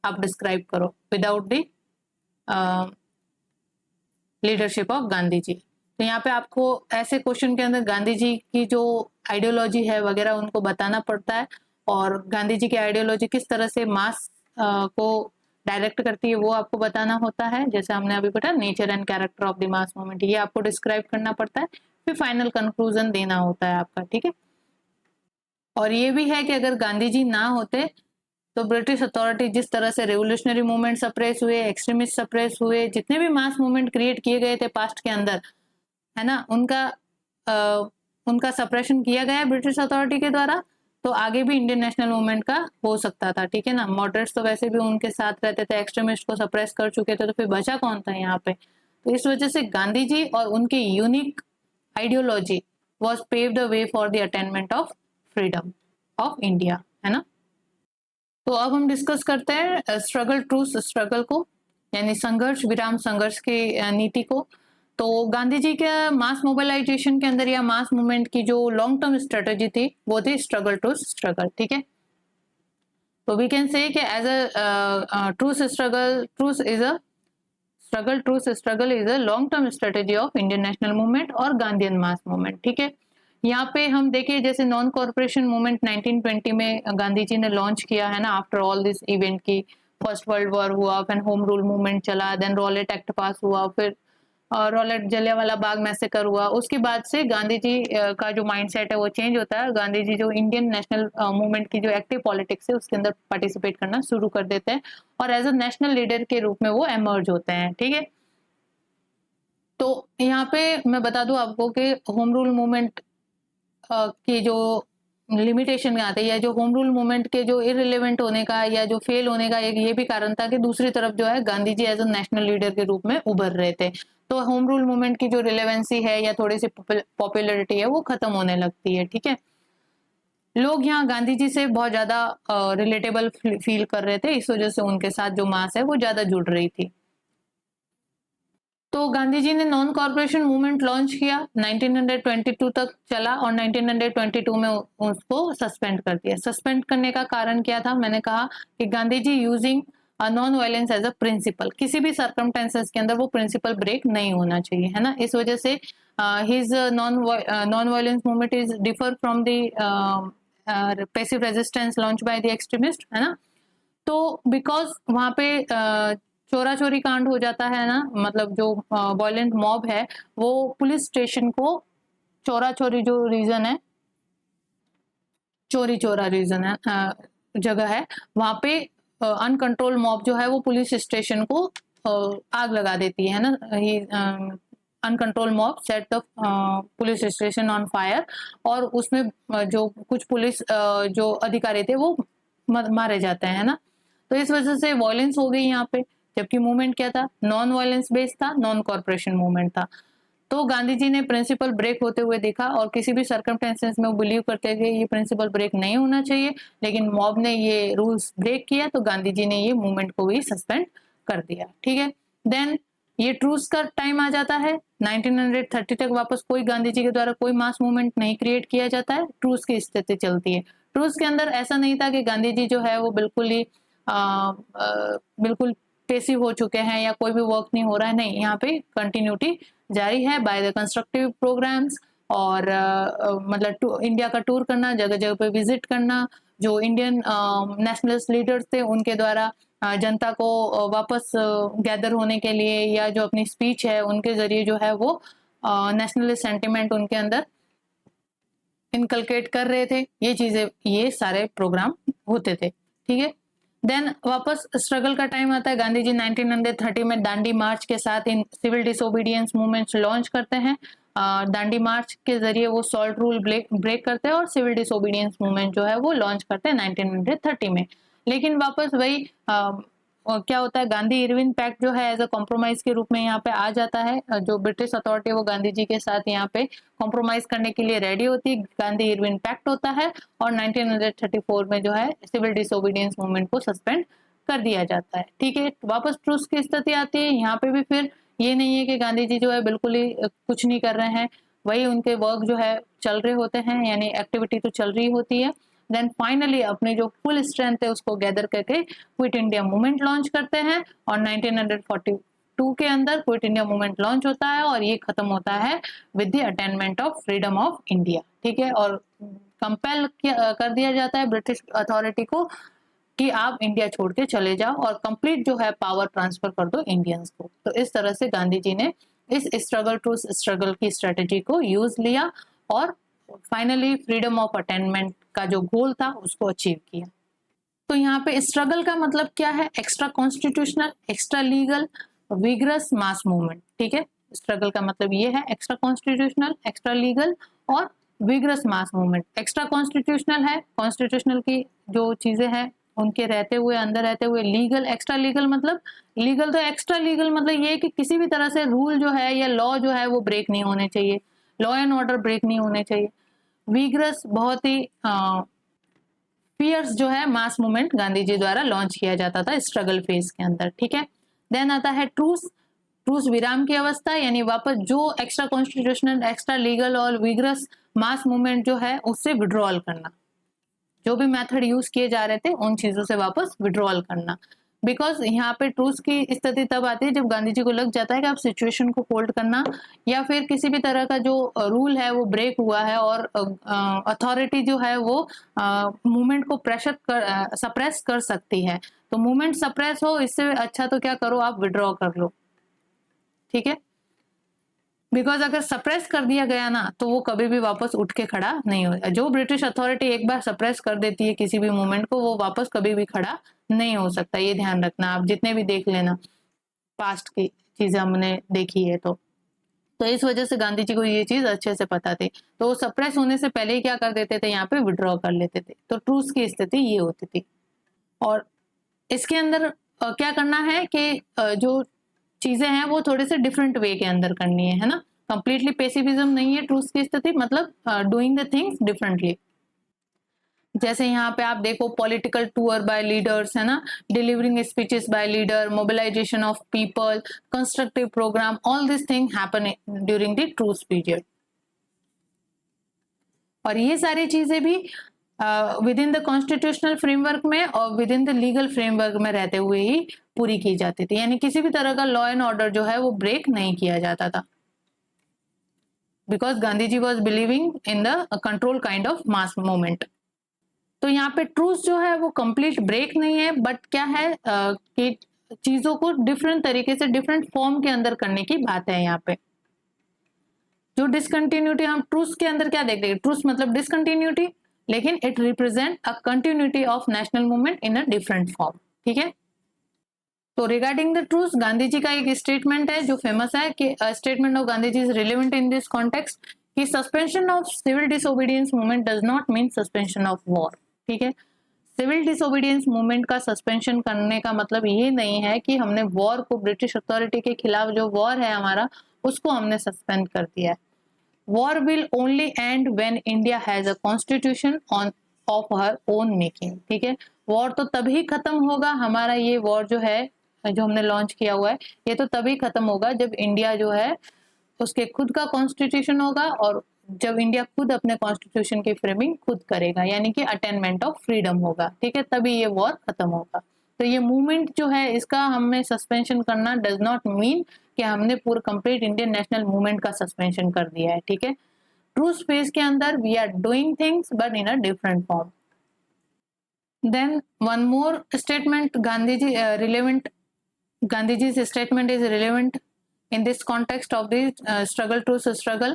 आप डिस्क्राइब करो without the leadership of Gandhi ji. तो यहाँ पे आपको ऐसे क्वेश्चन के अंदर गांधी जी की जो आइडियोलॉजी है वगैरह उनको बताना पड़ता है, और गांधी जी की आइडियोलॉजी किस तरह से मास को डायरेक्ट करती है वो आपको बताना होता है। जैसे हमने अभी पढ़ा nature and character of the mass movement, ये आपको डिस्क्राइब करना पड़ता है, फिर फाइनल कंक्लूजन देना होता है आपका, ठीक है। और ये भी है कि अगर गांधी जी ना होते तो ब्रिटिश अथॉरिटी जिस तरह से रेवोल्यूशनरी मूवमेंट सप्रेस हुए, एक्सट्रीमिस्ट सप्रेस हुए, जितने भी मास मूवमेंट क्रिएट किए गए थे पास्ट के अंदर, है ना, उनका सप्रेशन किया गया ब्रिटिश अथॉरिटी के द्वारा, तो आगे भी इंडियन नेशनल मूवमेंट का हो सकता था, ठीक है ना। मॉडरेट्स तो वैसे भी उनके साथ रहते थे, एक्सट्रीमिस्ट को सप्रेस कर चुके थे, तो फिर बचा कौन था यहाँ पे। तो इस वजह से गांधी जी और उनकी unique ideology was pave the way for the attainment of freedom of India, है ना। तो अब हम डिस्कस करते हैं स्ट्रगल ट्रूथ स्ट्रगल को, यानी संघर्ष विराम संघर्ष की नीति को। तो गांधी जी के मास मोबिलाइजेशन के अंदर या मास मूवमेंट की जो लॉन्ग टर्म स्ट्रेटेजी थी वो थी स्ट्रगल ट्रूथ स्ट्रगल, ठीक है। तो वी कैन से कि as a truth struggle is a long term strategy of Indian national movement और गांधीयन मास मूवमेंट, ठीक है। यहाँ पे हम देखिए जैसे नॉन कॉर्पोरेशन मूवमेंट 1920 में गांधी जी ने लॉन्च किया है ना, आफ्टर ऑल दिस इवेंट की फर्स्ट वर्ल्ड वॉर हुआ, फिर होम रूल मूवमेंट चला, देन रॉलेट एक्ट पास हुआ, फिर रॉलेट जलियांवाला बाग मैसेकर हुआ। उसके बाद से गांधी जी का जो माइंडसेट है वो चेंज होता है। गांधी जी जो इंडियन नेशनल मूवमेंट की जो एक्टिव पॉलिटिक्स है उसके अंदर पार्टिसिपेट करना शुरू कर देते हैं और एज अ नेशनल लीडर के रूप में वो एमर्ज होते हैं, ठीक है। तो यहाँ पे मैं बता दूं आपको कि होम रूल मूवमेंट की जो लिमिटेशन आते हैं या जो होम रूल मूवमेंट के जो इरिलेवेंट होने का या जो फेल होने का एक ये भी कारण था कि दूसरी तरफ जो है Gandhi ji as a national leader के रूप में उभर रहे थे। तो होम रूल मूवमेंट की जो रिलेवेंसी है या थोड़ी सी पॉपुलरिटी है वो खत्म होने लगती है, ठीक है। लोग यहाँ गांधी जी से बहुत ज्यादा रिलेटेबल फील कर रहे थे, इस वजह से उनके साथ जो मास है वो ज्यादा जुड़ रही थी। तो गांधी जी ने नॉन कॉर्पोरेशन मूवमेंट लॉन्च किया, 1922 तक चला और 1922 में उसको सस्पेंड कर दिया। सस्पेंड करने का कारण क्या था? मैंने कहा कि Gandhi ji using non violence as a principle, किसी भी सर्कमस्टेंसेस के अंदर वो प्रिंसिपल ब्रेक नहीं होना चाहिए, है ना। इस वजह से his non violence movement is differ from the passive resistance launch by the extremist, है ना। तो बिकॉज वहां पे चोरा चोरी कांड हो जाता है ना, मतलब जो वायलेंट मॉब है वो पुलिस स्टेशन को चोरा चोरी जो रीजन है, चोरी चोरा रीजन है जगह है, वहां पे अनकंट्रोल मॉब जो है वो पुलिस स्टेशन को आग लगा देती है ना। Uncontrol mob set the police station on fire और उसमें जो कुछ पुलिस जो अधिकारी थे वो मारे जाते हैं ना। तो इस वजह से वायलेंस हो गई यहाँ पे, जबकि मूवमेंट क्या था? नॉन वायलेंस बेस्ड था, नॉन कॉर्पोरेशन मूवमेंट था। तो गांधी जी ने प्रिंसिपल ब्रेक होते हुए देखा और किसी भी सर्कमस्टेंसेस में वो बिलीव करते थे ये प्रिंसिपल ब्रेक नहीं होना चाहिए, लेकिन मॉब ने ये रूल्स ब्रेक किया तो गांधी जी ने ये मूवमेंट को भी सस्पेंड कर दिया, ठीक है। देन ये ट्रूस का टाइम आ जाता है 1930 तक, वापस कोई गांधी जी के द्वारा कोई मास मूवमेंट नहीं क्रिएट किया जाता है, ट्रूस की स्थिति चलती है। ट्रूस के अंदर ऐसा नहीं था कि गांधी जी जो है वो बिल्कुल ही बिल्कुल पेसिव हो चुके हैं या कोई भी वर्क नहीं हो रहा है, नहीं, यहाँ पे कंटिन्यूटी जारी है बाय द कंस्ट्रक्टिव प्रोग्राम्स और मतलब इंडिया का टूर करना, जगह जगह पे विजिट करना, जो इंडियन नेशनलिस्ट लीडर्स थे उनके द्वारा जनता को वापस गैदर होने के लिए या जो अपनी स्पीच है उनके जरिए जो है वो नेशनलिस्ट सेंटिमेंट उनके अंदर इनकलकेट कर रहे थे। ये चीजें, ये सारे प्रोग्राम होते थे, ठीक है। देन वापस स्ट्रगल का टाइम आता है। गांधी जी 1930 में दांडी मार्च के साथ in civil disobedience movements launch करते हैं। दांडी मार्च के जरिए वो सॉल्ट रूल ब्रेक करते हैं और सिविल डिसोबीडियंस मूवमेंट जो है वो लॉन्च करते हैं 1930 में। लेकिन वापस वही क्या होता है, गांधी इरविन पैक्ट जो है एज अ कॉम्प्रोमाइज के रूप में यहाँ पे आ जाता है। जो ब्रिटिश अथॉरिटी वो गांधी जी के साथ यहाँ पे कॉम्प्रोमाइज करने के लिए रेडी होती है, गांधी इरविन पैक्ट होता है और 1934 में जो है सिविल डिसोबीडियंस मूवमेंट को सस्पेंड कर दिया जाता है, ठीक है। वापस ट्रूस की स्थिति आती है। यहाँ पे भी फिर ये नहीं है कि गांधी जी जो है बिल्कुल ही कुछ नहीं कर रहे हैं, वही उनके वर्क जो है चल रहे होते हैं, यानी एक्टिविटी तो चल रही होती है। देन फाइनली अपनी जो फुल स्ट्रेंथ है उसको गैदर करके क्विट इंडिया मूवमेंट लॉन्च करते हैं और 1942 के अंदर क्विट इंडिया मूवमेंट लॉन्च होता है और ये खत्म होता है with the attainment of freedom of India, ठीक है। और कंपेल कर दिया जाता है ब्रिटिश अथॉरिटी को कि आप इंडिया छोड़ के चले जाओ और कंप्लीट जो है पावर ट्रांसफर कर दो इंडियंस को। तो इस तरह से गांधी जी ने इस स्ट्रगल टू स्ट्रगल की स्ट्रेटेजी को यूज लिया और फाइनली फ्रीडम ऑफ अटेनमेंट का जो गोल था उसको अचीव किया। तो यहाँ पे स्ट्रगल का मतलब क्या है? Extra constitutional, extra legal, vigorous मास मूवमेंट, ठीक है। स्ट्रगल का मतलब ये है एक्स्ट्रा कॉन्स्टिट्यूशनल, एक्स्ट्रा लीगल और vigorous mass movement. Extra constitutional है, कॉन्स्टिट्यूशनल की जो चीजें हैं उनके रहते हुए, अंदर रहते हुए। लीगल, एक्स्ट्रा लीगल मतलब लीगल, तो एक्स्ट्रा लीगल मतलब ये कि किसी भी तरह से रूल जो है या लॉ जो है वो ब्रेक नहीं होने चाहिए, लॉ एंड ऑर्डर ब्रेक नहीं होने चाहिए। विग्रस बहुत ही फियर्स जो है मास मूवमेंट गांधी जी द्वारा लॉन्च किया जाता था स्ट्रगल फेज के अंदर, ठीक है। देन आता है ट्रूस। ट्रूस विराम की अवस्था, यानी वापस जो एक्स्ट्रा कॉन्स्टिट्यूशनल, एक्स्ट्रा लीगल और विग्रस मास मूवमेंट जो है उससे विड्रॉल करना, जो भी मेथड यूज किए जा रहे थे उन चीजों से वापस विड्रॉल करना। बिकॉज यहाँ पे ट्रूस की स्थिति तब आती है जब गांधी जी को लग जाता है कि आप सिचुएशन को होल्ड करना या फिर किसी भी तरह का जो रूल है वो ब्रेक हुआ है और अथॉरिटी जो है वो मूवमेंट को प्रेशर कर सप्रेस कर सकती है। तो मूवमेंट सप्रेस हो, इससे अच्छा तो क्या करो, आप विड्रॉ कर लो, ठीक है। बिकॉज अगर सप्रेस कर दिया गया ना तो वो कभी भी वापस उठ के खड़ा नहीं होगा। जो ब्रिटिश अथॉरिटी एक बार सप्रेस कर देती है किसी भी मूवमेंट को, वो वापस कभी भी खड़ा नहीं हो सकता। ये ध्यान रखना, आप जितने भी देख लेना पास्ट की चीजें हमने देखी है तो इस वजह से गांधी जी को ये चीज अच्छे से पता थी, तो वो सप्रेस होने से पहले ही क्या कर देते थे, यहाँ पे विड्रॉ कर लेते थे। तो ट्रूस की स्थिति ये होती थी। और इसके अंदर क्या करना है कि जो चीजें हैं वो थोड़े से डिफरेंट वे के अंदर करनी है ना। कंप्लीटली पेसिफिज्म नहीं है ट्रूस की स्थिति, मतलब डूइंग द थिंग्स डिफरेंटली। जैसे यहाँ पे आप देखो पॉलिटिकल टूर बाय लीडर्स है ना, delivering speeches by leader, mobilization of people, constructive program, all this thing happen during the truce period. और ये सारी चीजें भी within the constitutional framework में और within the legal framework में रहते हुए ही पूरी की जाती थी, यानी किसी भी तरह का लॉ एंड ऑर्डर जो है वो ब्रेक नहीं किया जाता था। Because Gandhi ji was believing in the control kind of mass movement. तो यहाँ पे ट्रूस जो है वो कंप्लीट ब्रेक नहीं है, बट क्या है कि चीजों को डिफरेंट तरीके से डिफरेंट फॉर्म के अंदर करने की बात है। यहाँ पे जो डिसकंटिन्यूटी हम ट्रूस के अंदर क्या देखते हैं, ट्रूस मतलब डिसकंटिन्यूटी, लेकिन it represent a continuity of national movement in a different form, ठीक है। तो regarding the truce, Gandhi ji का एक स्टेटमेंट है जो फेमस है कि statement of Gandhi ji is relevant in this context कि suspension of civil disobedience movement does not mean suspension of war, ठीक है। सिविल डिसोबीडियंस मूवमेंट का सस्पेंशन करने का मतलब ये नहीं है कि हमने वॉर को, ब्रिटिश अथॉरिटी के खिलाफ जो वॉर है हमारा, उसको हमने सस्पेंड कर दिया है। War will only and when India has a constitution on of her own making, ठीक है। वॉर तो तभी खत्म होगा, हमारा ये वॉर जो है जो हमने लॉन्च किया हुआ है ये तो तभी खत्म होगा जब इंडिया जो है उसके खुद का कॉन्स्टिट्यूशन होगा और जब इंडिया खुद अपने कॉन्स्टिट्यूशन की फ्रेमिंग खुद करेगा, यानी कि अटेनमेंट ऑफ फ्रीडम होगा, ठीक है, तभी ये वॉर खत्म होगा। तो ये मूवमेंट जो है इसका हमें सस्पेंशन करना डज नॉट मीन कि हमने पूरा कंप्लीट इंडियन नेशनल मूवमेंट का सस्पेंशन कर दिया है, ठीक है। ट्रूस फेज के अंदर we are doing things but in a different form. Then one more statement Gandhi ji relevant, Gandhi ji statement is relevant in this context of the struggle to struggle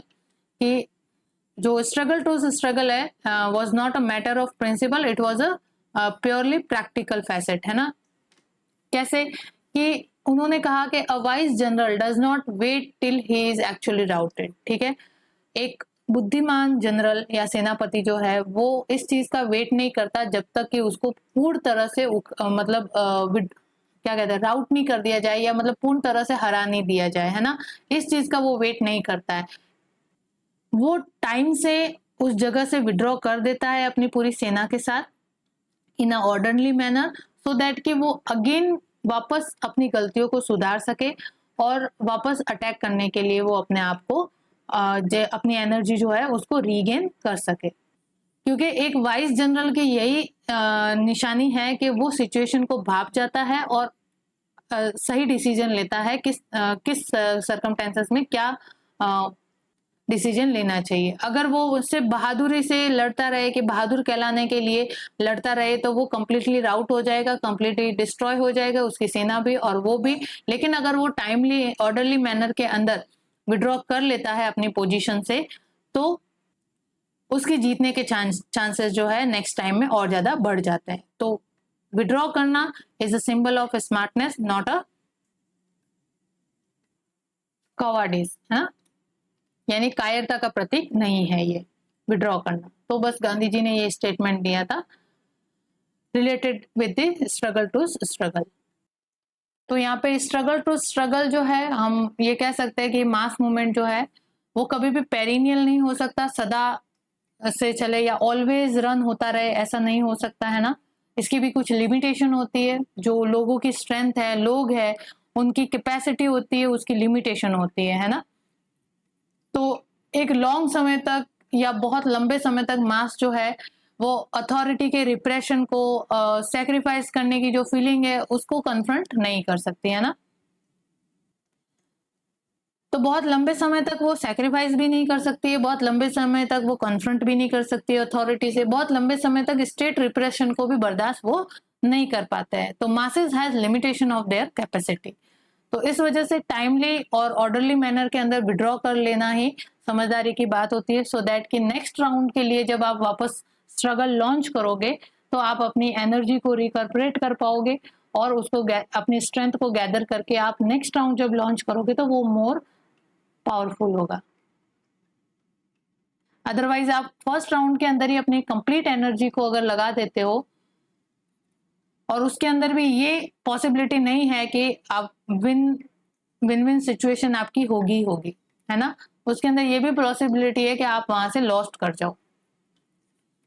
कि जो स्ट्रगल टू स्ट्रगल है was not a matter of principle, it was a purely practical facet, है ना। कैसे कि उन्होंने कहा कि a wise general does not wait till he is actually routed, ठीक है। एक बुद्धिमान जनरल या सेनापति जो है वो इस चीज का वेट नहीं करता जब तक कि उसको पूर्ण तरह से मतलब क्या कहते हैं, राउट नहीं कर दिया जाए या मतलब पूर्ण तरह से हरा नहीं दिया जाए, है ना। इस चीज का वो वेट नहीं करता है, वो टाइम से उस जगह से विड्रॉ कर देता है अपनी पूरी सेना के साथ इन अ ऑर्डरली मैनर, सो दैट कि वो अगेन वापस अपनी गलतियों को सुधार सके और वापस अटैक करने के लिए वो अपने आप को अपनी एनर्जी जो है उसको रीगेन कर सके। क्योंकि एक वाइस जनरल की यही निशानी है कि वो सिचुएशन को भाप जाता है और सही डिसीजन लेता है किस सरकमटेंसेस में क्या डिसीजन लेना चाहिए। अगर वो उससे बहादुरी से लड़ता रहे कि बहादुर कहलाने के लिए लड़ता रहे तो वो कंप्लीटली राउट हो जाएगा, कंप्लीटली डिस्ट्रॉय हो जाएगा, उसकी सेना भी और वो भी। लेकिन अगर वो टाइमली ऑर्डरली मैनर के अंदर विड्रॉ कर लेता है अपनी पोजीशन से तो उसकी जीतने के चांसेस जो है नेक्स्ट टाइम में और ज्यादा बढ़ जाते हैं। तो विड्रॉ करना is a symbol of smartness, not a cowardice, है ना, यानी कायरता का प्रतीक नहीं है ये विड्रॉ करना। तो बस गांधी जी ने ये स्टेटमेंट दिया था related with the struggle to struggle. तो यहाँ पे स्ट्रगल टू स्ट्रगल जो है हम ये कह सकते हैं कि मास मूवमेंट जो है वो कभी भी पेरिनियल नहीं हो सकता, सदा से चले या ऑलवेज रन होता रहे, ऐसा नहीं हो सकता है ना। इसकी भी कुछ लिमिटेशन होती है। जो लोगों की स्ट्रेंथ है, लोग है, उनकी कैपेसिटी होती है, उसकी लिमिटेशन होती है ना। तो एक लॉन्ग समय तक या बहुत लंबे समय तक मास जो है वो अथॉरिटी के रिप्रेशन को सैक्रिफाइस करने की जो फीलिंग है उसको कन्फ्रंट नहीं कर सकती है ना। तो बहुत लंबे समय तक वो सैक्रिफाइस भी नहीं कर सकती है, बहुत लंबे समय तक वो कन्फ्रंट भी नहीं कर सकती है अथॉरिटी से, बहुत लंबे समय तक स्टेट रिप्रेशन को भी बर्दाश्त वो नहीं कर पाते हैं। तो masses has limitation of their capacity. तो इस वजह से टाइमली और ऑर्डरली मैनर के अंदर विड्रॉ कर लेना ही समझदारी की बात होती है, सो दैट कि नेक्स्ट राउंड के लिए जब आप वापस स्ट्रगल लॉन्च करोगे तो आप अपनी एनर्जी को रिकर्पोरेट कर पाओगे और उसको अपनी स्ट्रेंथ को गैदर करके आप नेक्स्ट राउंड जब लॉन्च करोगे तो वो मोर पावरफुल होगा। अदरवाइज आप फर्स्ट राउंड के अंदर ही अपनी कंप्लीट एनर्जी को अगर लगा देते हो और उसके अंदर भी ये पॉसिबिलिटी नहीं है कि आप विन विन सिचुएशन आपकी होगी है ना, उसके अंदर ये भी पॉसिबिलिटी है कि आप वहां से लॉस्ट कर जाओ।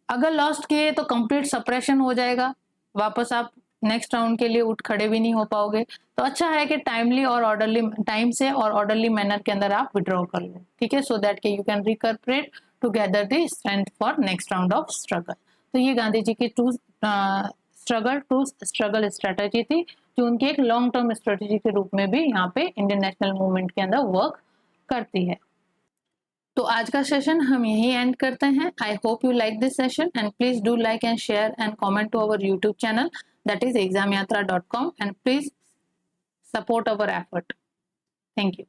अगर लॉस्ट किए तो कंप्लीट सप्रेशन हो जाएगा, वापस आप नेक्स्ट राउंड के लिए उठ खड़े भी नहीं हो पाओगे। तो अच्छा है कि टाइमली और ऑर्डरली टाइम से और ऑर्डरली मैनर के अंदर आप विड्रॉ कर लो, ठीक है, सो दैट के you can recuperate to gather the strength for next round of struggle. तो ये गांधी जी की स्ट्रगल टू स्ट्रगल स्ट्रेटेजी थी, जो उनकी एक लॉन्ग टर्म स्ट्रेटेजी के रूप में भी यहाँ पे इंडियन नेशनल मूवमेंट के अंदर वर्क करती है। तो आज का सेशन हम यही एंड करते हैं। I hope you like this session and please do like and share and comment to our YouTube channel, that is examyatra.com, and please support our effort. Thank you.